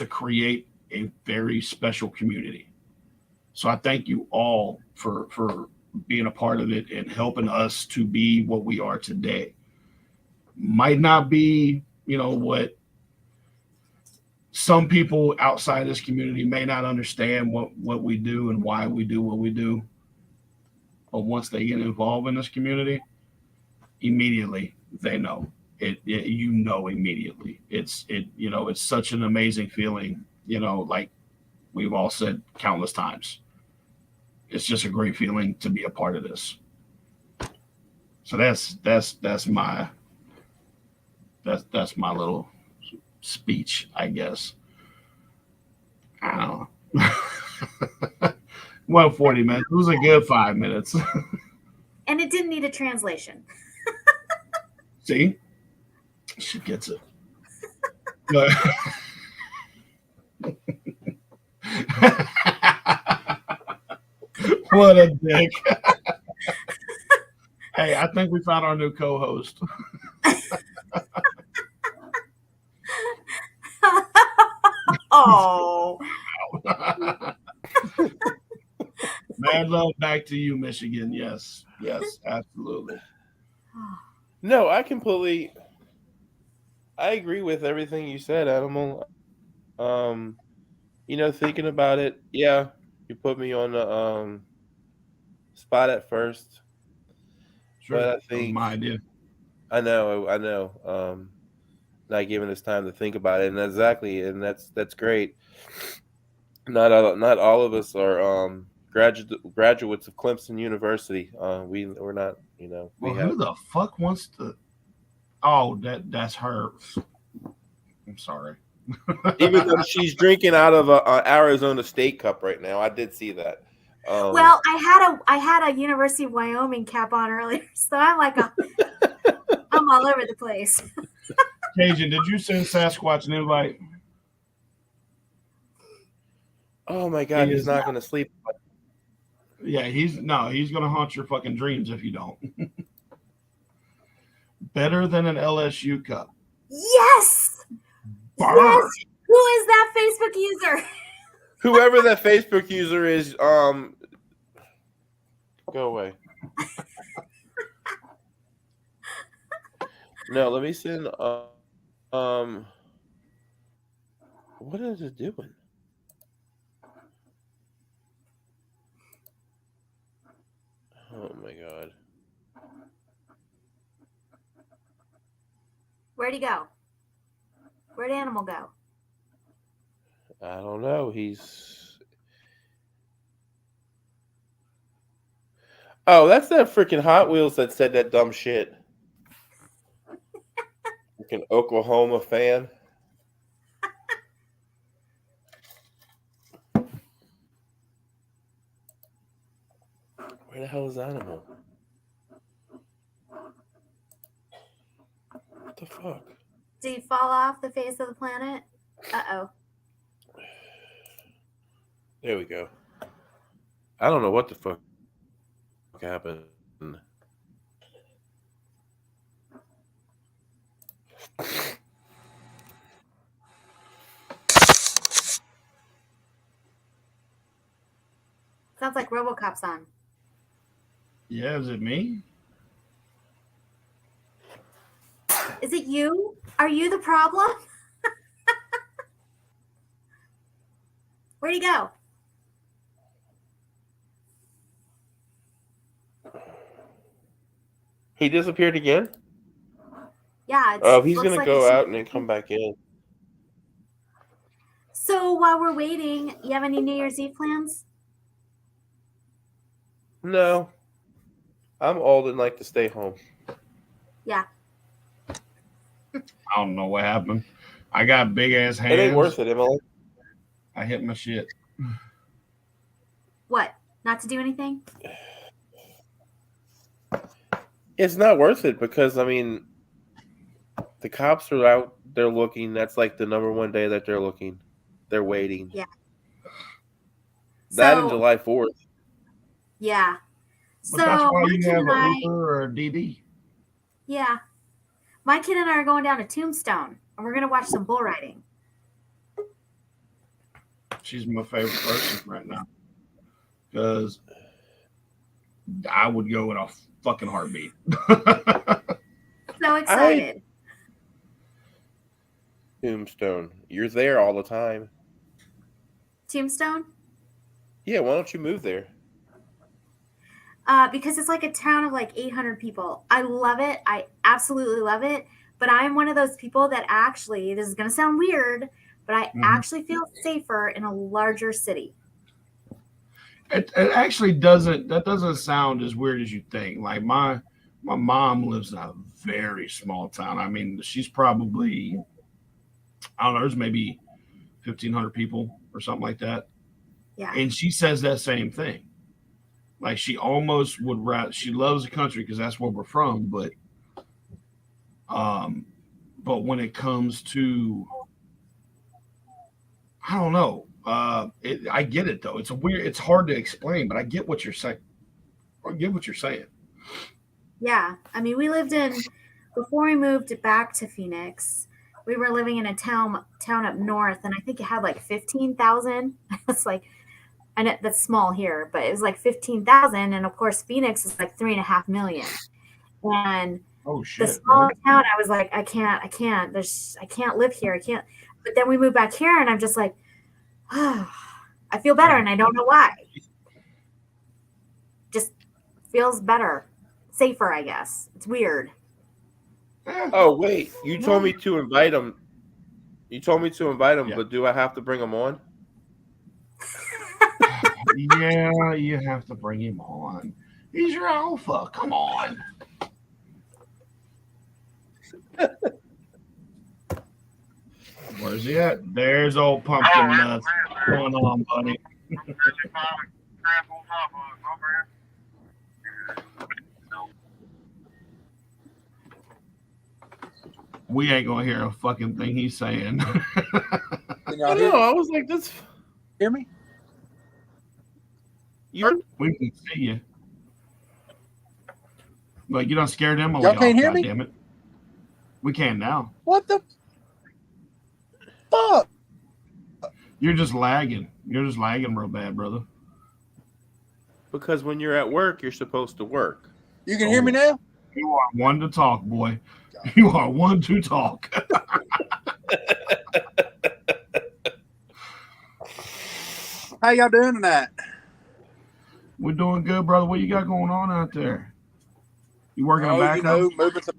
create a very special community. So I thank you all for being a part of it and helping us to be what we are today. Might not be, what some people outside this community may not understand what we do and why we do what we do. But once they get involved in this community, immediately they know it immediately. It's such an amazing feeling, like we've all said countless times. It's just a great feeling to be a part of this. So that's my little speech, I guess. I don't know. 140 minutes. It was a good 5 minutes.
And it didn't need a translation.
See? She gets it. What a dick. Hey, I think we found our new co-host.
Oh.
Mad love back to you, Michigan. Yes, absolutely.
No, I agree with everything you said, Animal. Thinking about it, yeah, you put me on the spot at first.
Sure,
but I
that was
think
my idea.
I know. Not giving us time to think about it, and that's great. Not all of us are graduates of Clemson University. We're not.
Well, who the fuck wants to? Oh, that's her. I'm sorry.
Even though she's drinking out of a Arizona State cup right now, I did see that.
Well, I had a University of Wyoming cap on earlier, so I'm like I'm all over the place.
Cajun, did you send Sasquatch an invite?
Oh my God, he's not going to sleep.
Yeah, he's going to haunt your fucking dreams if you don't. Better than an LSU cup.
Yes.
Burn.
Who is that Facebook user?
Whoever that Facebook user is, go away. No, let me send. What is it doing? Oh my god.
Where'd he go? Where'd Animal go?
I don't know. He's. Oh, that's that freaking Hot Wheels that said that dumb shit. Freaking Oklahoma fan. Where the hell is Animal? What the fuck?
Did he fall off the face of the planet? Uh-oh.
There we go. I don't know what the fuck happened.
Sounds like RoboCop's on.
Yeah, is it me?
Is it you? Are you the problem? Where'd he go?
He disappeared again?
Yeah.
Oh, he's
looks
gonna
like
go
he
out
should-
and then come back in.
So while we're waiting, you have any New Year's Eve plans?
No. I'm old and like to stay home.
Yeah.
I don't know what happened. I got big ass hands.
It ain't worth it, Emily.
I hit my shit.
What? Not to do anything?
It's not worth it because, I mean, the cops are out. They're looking. That's like the number one day that they're looking. They're waiting.
Yeah.
That and
So-
July 4th.
Yeah.
But that's why
my
you
kid
have
and
an
I,
Uber or a DD.
yeah. My kid and I are going down to Tombstone, and we're going to watch some bull riding.
She's my favorite person right now. Because I would go in a fucking heartbeat.
So excited.
Tombstone. You're there all the time.
Tombstone?
Yeah, why don't you move there?
Because it's like a town of like 800 people. I love it. I absolutely love it. But I'm one of those people that actually, this is going to sound weird, but I actually feel safer in a larger city.
It actually doesn't. That doesn't sound as weird as you think. Like my mom lives in a very small town. I mean, she's probably, I don't know, there's maybe 1,500 people or something like that.
Yeah.
And she says that same thing. Like she almost would rather. She loves the country because that's where we're from. But when it comes to, I don't know. I get it though. It's hard to explain, but I get what you're saying.
Yeah. I mean, before we moved back to Phoenix, we were living in a town up north, and I think it had like 15,000. It's like, I know that's small here, but it was like 15,000. And of course, Phoenix is like 3.5 million. And
Oh shit!
the small town, I was like, I can't live here. I can't. But then we moved back here, and I'm just like, oh, I feel better, and I don't know why. Just feels better, safer, I guess. It's weird.
Oh, wait. You told me to invite him.
Yeah.
But do I have to bring him on?
Yeah, you have to bring him on. He's your alpha. Come on. Where's he at? There's old pumpkin nuts. What's going on, buddy? We ain't gonna hear a fucking thing he's saying.
Can
I
y'all
know. I was like, this.
hear me?
You're.
We can see you. But you don't scare them away.
Y'all can't hear me?
Damn it. We can now.
What the fuck?
You're just lagging. You're just lagging real bad, brother.
Because when you're at work, you're supposed to work.
You can hear me now?
You are one to talk, boy. You are one to talk.
How y'all doing tonight?
We're doing good, brother. What you got going on out there? You working a backhoe?
You know, moving some.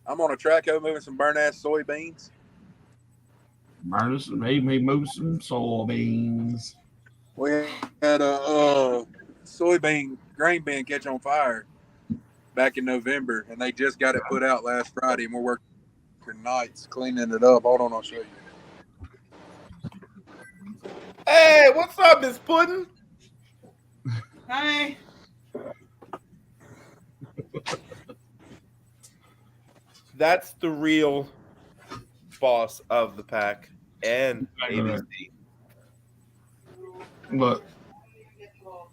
I'm on a track moving some burnt ass soybeans.
Maybe move some soybeans.
We had a soybean grain bin catch on fire back in November, and they just got it put out last Friday, and we're working nights cleaning it up. Hold on, I'll show you.
Hey, what's up, Miss Puddin'?
Hi.
That's the real boss of the pack and ABC.
Look,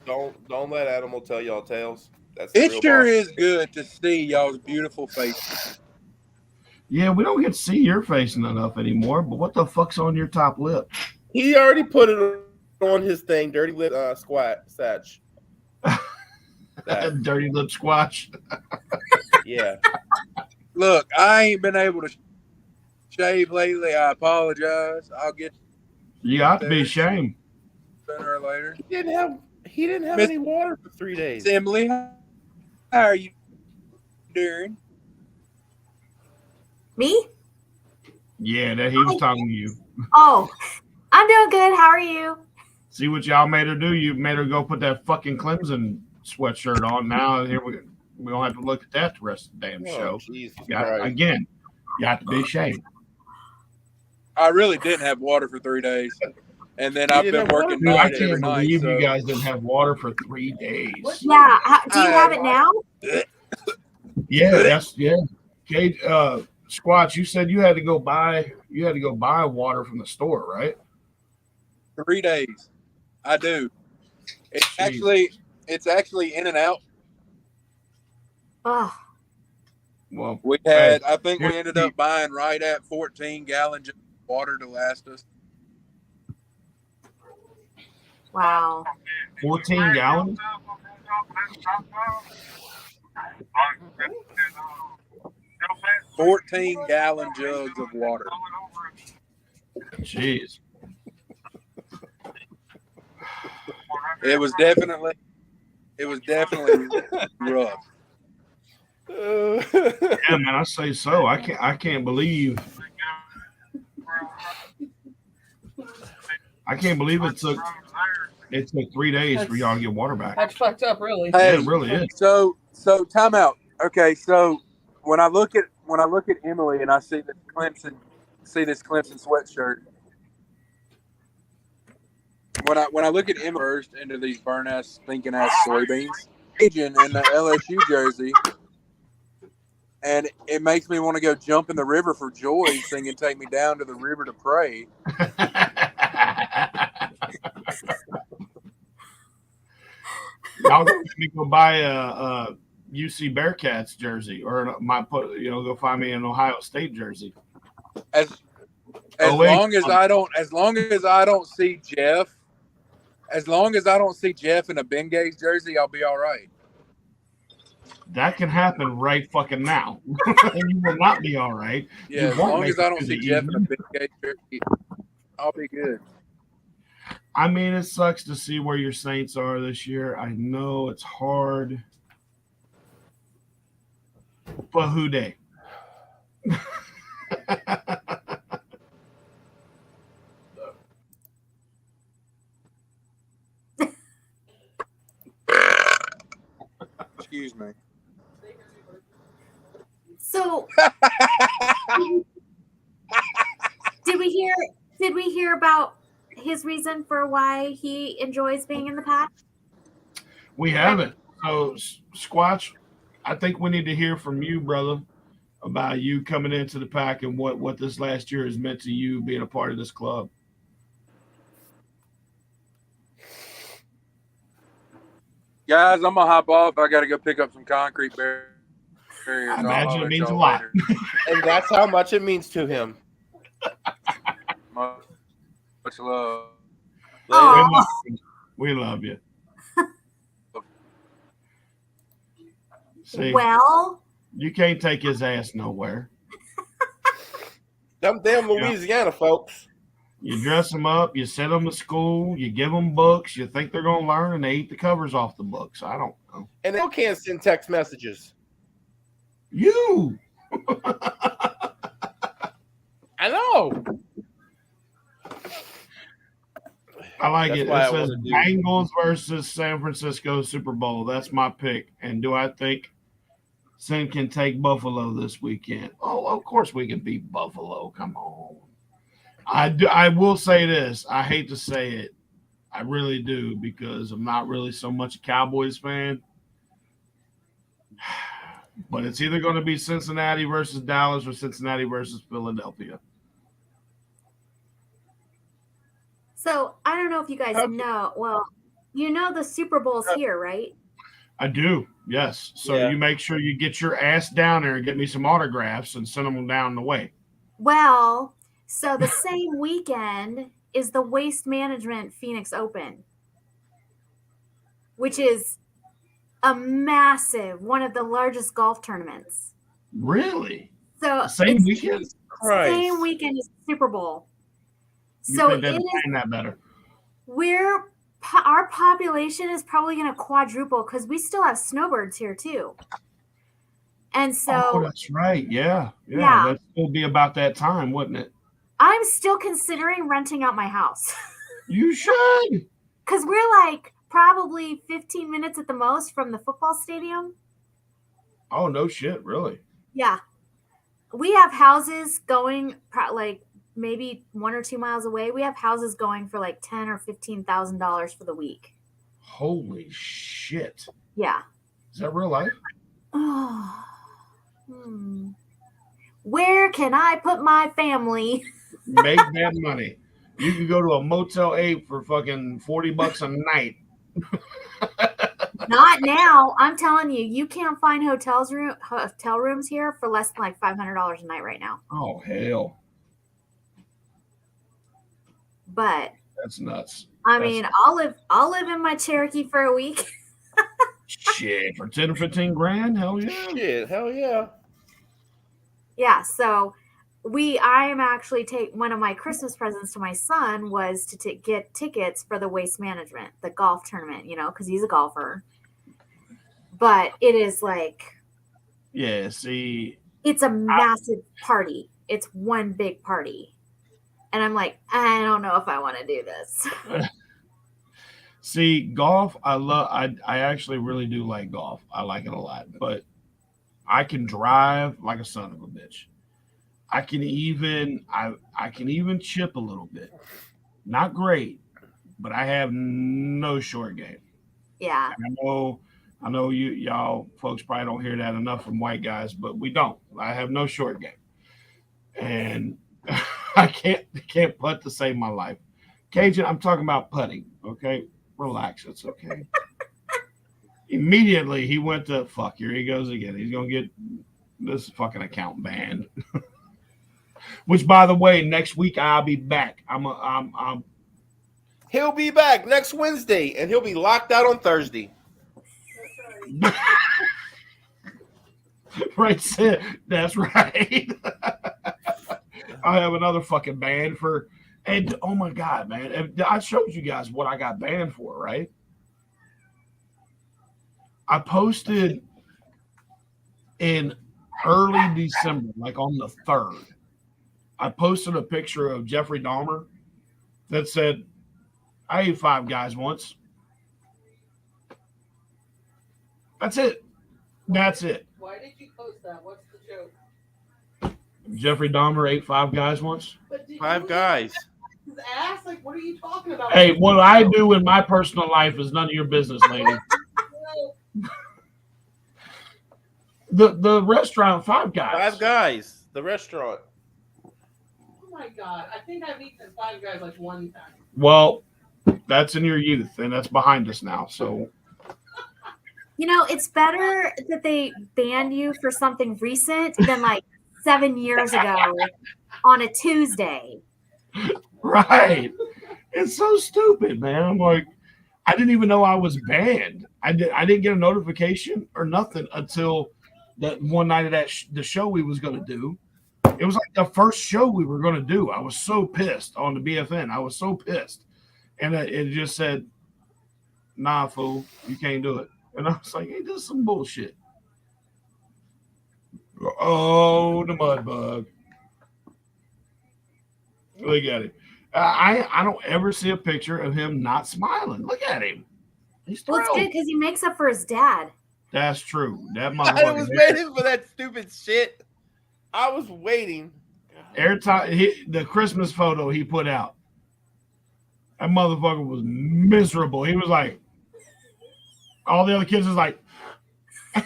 don't let Animal tell y'all tales. That's the
It
real
sure
boss.
is good to see y'all's beautiful faces.
yeah, we don't get to see your face enough anymore. But what the fuck's on your top lip?
He already put it on his thing, dirty lip satch. That.
Dirty lip squash.
Yeah.
Look, I ain't been able to shave lately. I apologize. I'll get
You got to be ashamed.
sooner or later.
He didn't have
Miss-
any water for 3 days.
Emily, how are you doing?
Me?
Yeah, that he was talking to you.
Oh, I'm doing good. How are you?
See what y'all made her do? You made her go put that fucking Clemson sweatshirt on. Now here we don't have to look at that the rest of the damn show.
Jesus
Got, again, you have to be ashamed.
I really didn't have water for 3 days. And then I've been working
Dude, I
nights every
can't
night.
believe
So
you guys didn't have water for 3 days.
Yeah. Do you have it now?
Yeah, Cage, Squatch, you said you had to go buy water from the store, right?
3 days. I do. It's
Jeez.
actually in and out.
Oh,
Well,
We had,
hey,
I think we
here's
ended
the-
up buying right at 14 gallons of water to last us.
wow.
14 gallons?
14-gallon jugs of water.
Jeez.
It was definitely rough.
Yeah, man, I say so. I can't believe it took 3 days for y'all to get water back.
That's fucked up, really.
Yeah,
Hey,
it really is.
so time out. Okay, so when I look at Emily and I see this Clemson sweatshirt. When I look at Emily first into these burn ass stinking ass soybeans, Cajun in the LSU jersey, and it makes me want to go jump in the river for joy, singing "Take Me Down to the River to Pray."
Y'all gonna let me go buy a UC Bearcats jersey, or go find me an Ohio State jersey.
As
Oh, wait.
long as I don't see Jeff, as long as I don't see Jeff in a Bengals jersey, I'll be all right.
That can happen right fucking now, and you will not be all right.
Yeah,
You
as
won't
long
make
as
it
I don't
through
see
the
Jeff in a
evening.
Bengals jersey, I'll be good.
I mean, it sucks to see where your Saints are this year. I know it's hard, but who dey?
Excuse me.
So did we hear about his reason for why he enjoys being in the pack?
We haven't. So, Squatch, I think we need to hear from you, brother, about you coming into the pack and what this last year has meant to you being a part of this club.
Guys, I'm gonna hop off. I gotta go pick up some concrete barriers.
I imagine
I'll
it
let
means a
y'all
lot.
later.
And that's how much it means to him.
Much Much love.
Later.
We love you. See,
Well,
you can't take his ass nowhere.
Them damn Louisiana folks.
You dress them up, you send them to school, you give them books, you think they're going to learn, and they eat the covers off the books. I don't know.
And they still can't send text messages.
You!
I know.
I like
That's
it.
why I
It says
wanna do-
Bengals versus San Francisco Super Bowl. That's my pick. And do I think Sin can take Buffalo this weekend? Oh, of course we can beat Buffalo. Come on. I will say this. I hate to say it. I really do because I'm not really so much a Cowboys fan. But it's either going to be Cincinnati versus Dallas or Cincinnati versus Philadelphia.
so I don't know if you guys know. Well, you know the Super Bowl's here, right?
I do, yes. So
Yeah.
you make sure you get your ass down there and get me some autographs and send them down the way.
Well, so the same weekend is the Waste Management Phoenix Open, which is a massive, one of the largest golf tournaments.
Really?
So
The same
it's
weekend?
Jesus Christ.
same weekend as Super Bowl.
You
So
think
it
they'd
is.
plan that better?
Our population is probably going to quadruple because we still have snowbirds here too. And so
Oh, that's right. Yeah.
Yeah.
That'd still be about that time, wouldn't it?
I'm still considering renting out my house
You should.
because we're like probably 15 minutes at the most from the football stadium.
Oh, no shit. Really?
Yeah. We have houses going like maybe 1 or 2 miles away. We have houses going for like $10,000 or $15,000 for the week.
Holy shit.
Yeah.
Is that real life?
Where can I put my family?
Make that money. You can go to a Motel 8 for fucking $40 a night.
Not now. I'm telling you, you can't find hotel rooms here for less than like $500 a night right now.
Oh, hell.
But
That's nuts.
I mean, I'll live in my Cherokee for a week.
Shit, for 10 or 15 grand? Hell yeah.
Shit, hell yeah.
Yeah, so I am actually one of my Christmas presents to my son was to get tickets for the Waste Management, the golf tournament, because he's a golfer. But it is like,
Yeah, see,
it's a massive party. It's one big party. And I'm like, I don't know if I want to do this.
see, golf, I actually really do like golf. I like it a lot, but I can drive like a son of a bitch. I can even chip a little bit. Not great, but I have no short game.
Yeah.
I know y'all folks probably don't hear that enough from white guys, but we don't. I have no short game. And I can't putt to save my life. Cajun, I'm talking about putting, okay? Relax, it's okay. Immediately he went to fuck, here he goes again. He's gonna get this fucking account banned. Which, by the way, next week I'll be back.
He'll be back next Wednesday, and he'll be locked out on Thursday.
Right, Sid. That's right. I have another fucking ban for, and oh my god, man! I showed you guys what I got banned for, right? I posted in early December, like on the 3rd. I posted a picture of Jeffrey Dahmer that said, "I ate 5 guys once." That's it. That's it.
Why did you post that? What's the joke?
Jeffrey Dahmer ate 5 guys once.
But did
5
you
guys.
his ass? Like, what are you talking about?
Hey, what I do in my personal life is none of your business, lady. The restaurant, 5 guys.
5 guys. The restaurant.
Oh my god! I think I've eaten 5 guys like one time.
Well, that's in your youth, and that's behind us now. So,
It's better that they banned you for something recent than like 7 years ago on a Tuesday.
right. It's so stupid, man. I'm like, I didn't even know I was banned. I didn't get a notification or nothing until that one night of the show we was gonna do. It was like the first show we were gonna do. I was so pissed on the BFN. I was so pissed, and it just said, "Nah, fool, you can't do it." And I was like, "Hey, this is some bullshit." Oh, the mud bug. Look at him. I don't ever see a picture of him not smiling. Look at him. He's
Well,
thrilled.
it's good because he makes up for his dad.
That's true. That
I
motherfucker.
was waiting for that stupid shit. I was waiting.
Every time the Christmas photo he put out, that motherfucker was miserable. He was like, all the other kids was like,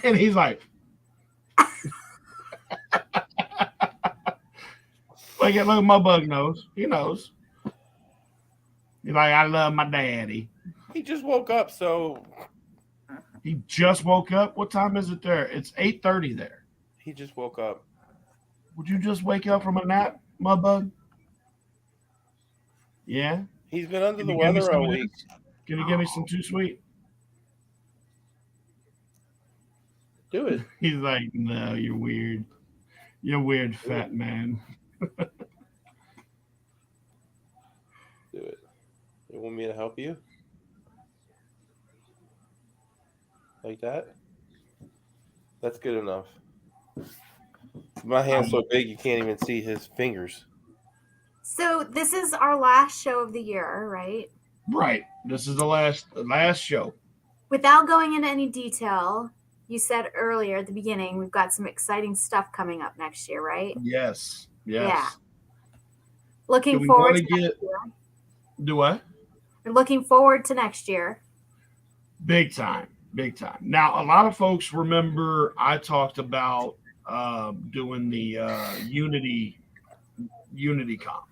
and he's like, look at my bug knows. He knows. He's like, I love my daddy.
He just woke up, so
He just woke up. What time is it there? It's 8:30 there.
he just woke up.
Would you just wake up from a nap, my bug? Yeah.
He's been under
Can
the
you give me
weather
some
all
of
week.
this? Can you give me some too sweet?
Do it.
He's like, no, you're weird. You're weird, fat man.
Do it. You want me to help you? Like that? That's good enough. My hand's so big you can't even see his fingers.
So this is our last show of the year, right?
Right. This is the last show.
Without going into any detail, you said earlier at the beginning we've got some exciting stuff coming up next year, right?
Yes. Yes.
Yeah. Looking
Do we
forward
wanna
to next
get-
year.
Do what?
We're looking forward to next year.
Big time. Big time. Now, a lot of folks remember I talked about doing the Unity Comp.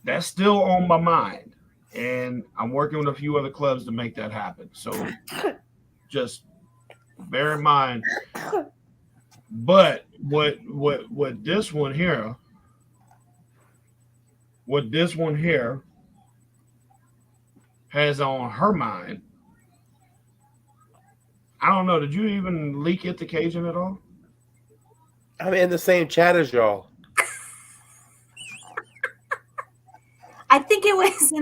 That's still on my mind. And I'm working with a few other clubs to make that happen. So just bear in mind. But what this one here has on her mind. I don't know. Did you even leak it to Cajun at all?
I'm in the same chat as y'all.
I think it was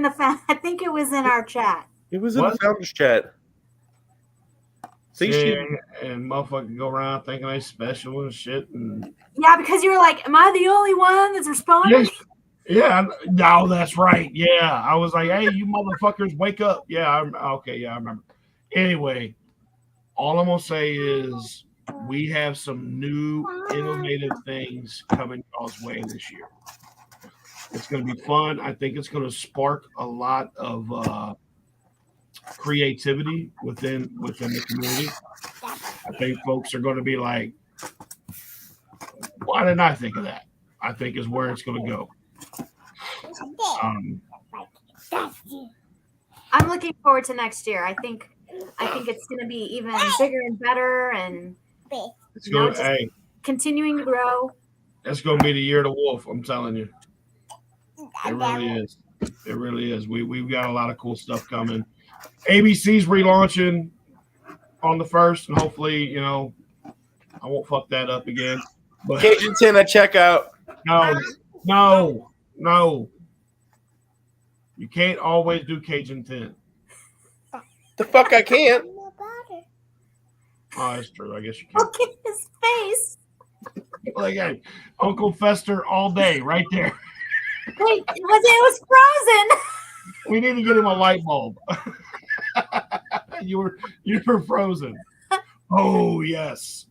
I think it was in our chat.
It was in
What?
the founders chat. See,
Yeah, and motherfucker go around thinking they special and shit. And
Yeah, because you were like, "Am I the only one that's responding?"
yeah, no, that's right. Yeah, I was like, hey, you motherfuckers, wake up. Yeah, okay. Yeah, I remember. Anyway, all I'm gonna say is we have some new innovative things coming y'all's way this year. It's going to be fun. I think it's going to spark a lot of creativity within the community. I think folks are going to be like, why didn't I think of that? I think is where it's going to go.
I'm looking forward to next year. I think it's going to be even bigger and better, and
It's going to, hey,
continuing to grow.
it's going to be the year of the wolf. I'm telling you, it really is. It really is. We've got a lot of cool stuff coming. ABC's relaunching on the 1st, and hopefully, I won't fuck that up again. But
Cajun 10 at checkout.
No. You can't always do Cajun 10.
The fuck I can't.
Oh, that's true. I guess you can.
Look at his face.
Like, hey, Uncle Fester all day, right there.
Wait, it was frozen.
We need to get him a light bulb. You were frozen. Oh yes,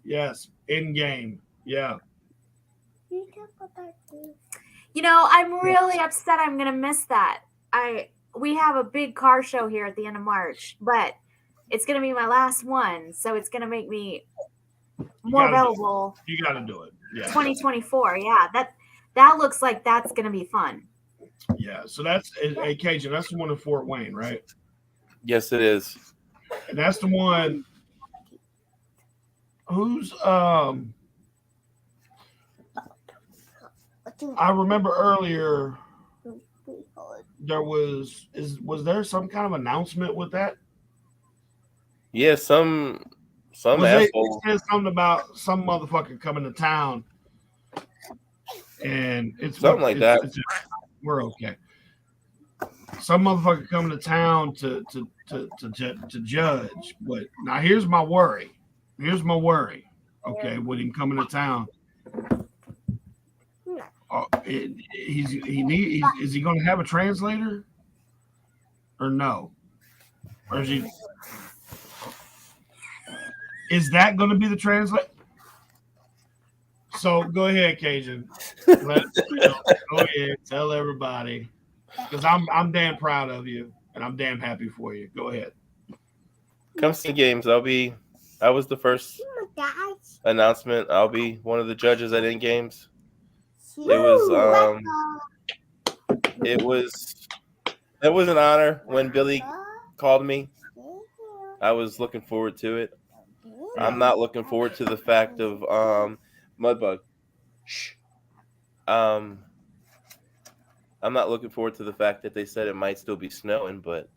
in game, yeah.
I'm really upset. I'm gonna miss that. We have a big car show here at the end of March, but it's gonna be my last one, so it's gonna make me more available.
You got to do it. Yeah.
2024. Yeah, that looks like that's gonna be fun.
Yeah. So that's a Cajun. That's the one in Fort Wayne, right?
Yes, it is.
And that's the one who's I remember earlier was there some kind of announcement with that?
Yeah, some
They
asshole.
said something about some motherfucker coming to town, and
Something like that.
We're okay. Some motherfucker coming to town to judge. But now here's my worry. Okay, with him coming to town, is he going to have a translator or no? Or is that going to be the translator? So go ahead, Cajun. Go ahead, tell everybody, because I'm damn proud of you and I'm damn happy for you. Go ahead.
Come see games. I was the first announcement. I'll be one of the judges at in games. It was an honor when Billy called me. I was looking forward to it. I'm not looking forward to the fact of Mudbug. Shh. I'm not looking forward to the fact that they said it might still be snowing, but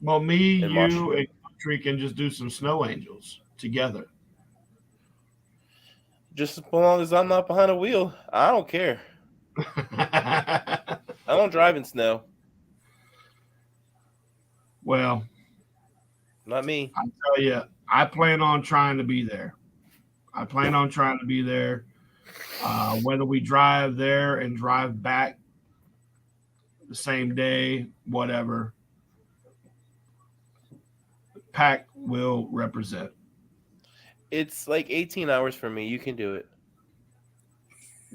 well, me, you, and Country can just do some snow angels together.
Just as long as I'm not behind a wheel, I don't care. I don't drive in snow.
Well,
not me.
I tell you, I plan on trying to be there. Whether we drive there and drive back the same day, whatever, Pack will represent.
It's like 18 hours for me. You can do it.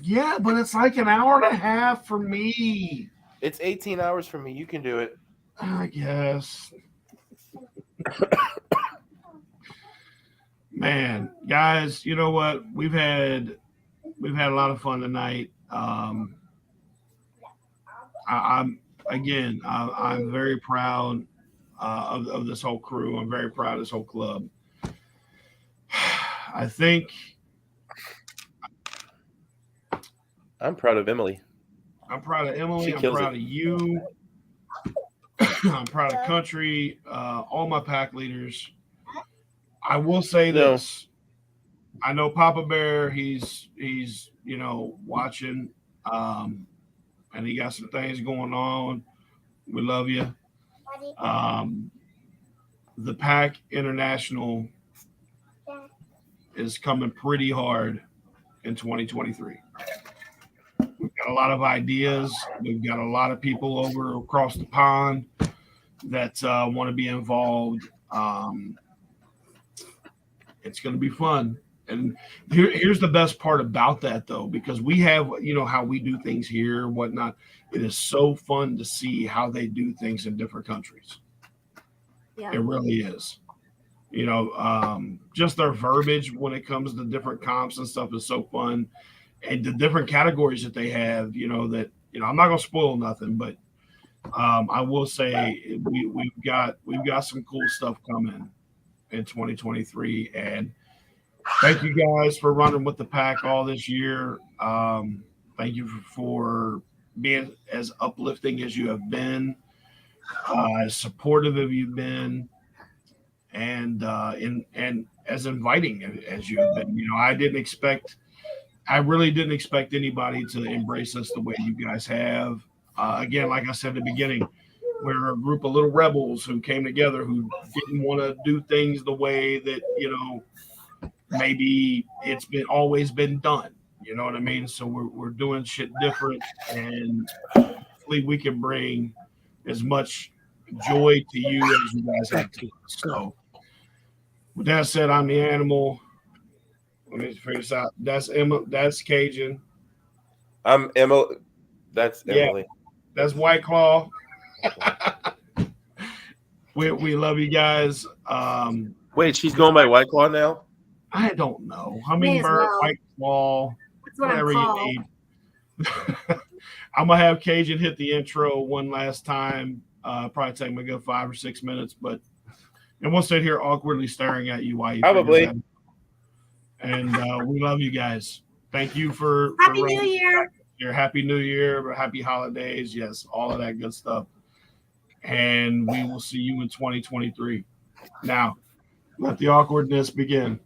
Yeah, but it's like an hour and a half for me.
It's 18 hours for me. You can do it.
I guess. Man, guys, you know what? We've had a lot of fun tonight. I'm very proud of this whole crew. I'm very proud of this whole club. I think
I'm proud of Emily.
I'm proud of Emily. I'm proud of you. I'm proud of Country. All my pack leaders. I will say this. I know Papa Bear. He's watching, and he got some things going on. We love you. The Pack International is coming pretty hard in 2023. We've got a lot of ideas. We've got a lot of people over across the pond that want to be involved. It's going to be fun. And here's the best part about that, though, because we have, how we do things here and whatnot. It is so fun to see how they do things in different countries. Yeah. It really is. Just their verbiage when it comes to different comps and stuff is so fun. And the different categories that they have, I'm not going to spoil nothing, but I will say we've got some cool stuff coming in 2023. And thank you guys for running with the pack all this year. Thank you for being as uplifting as you have been, as supportive as you've been, and as inviting as you have been. I really didn't expect anybody to embrace us the way you guys have. Again, like I said at the beginning, we're a group of little rebels who came together who didn't want to do things the way that, maybe it's always been done. You know what I mean? So we're doing shit different, and hopefully we can bring as much joy to you as you guys have to us. So with that said, I'm the animal. Let me figure this out. That's Emma. That's Cajun.
I'm Emily. That's Emily.
That's White Claw. We love you guys.
Wait, she's going by White Claw now?
I don't know. Hummingbird, White Claw, whatever you need. I'm gonna have Cajun hit the intro one last time. Probably take me a good 5 or 6 minutes, and we'll sit here awkwardly staring at you while you
probably.
And we love you guys. Thank you for
Happy New Year.
Your Happy New Year, Happy Holidays. Yes, all of that good stuff. And we will see you in 2023. Now, let the awkwardness begin.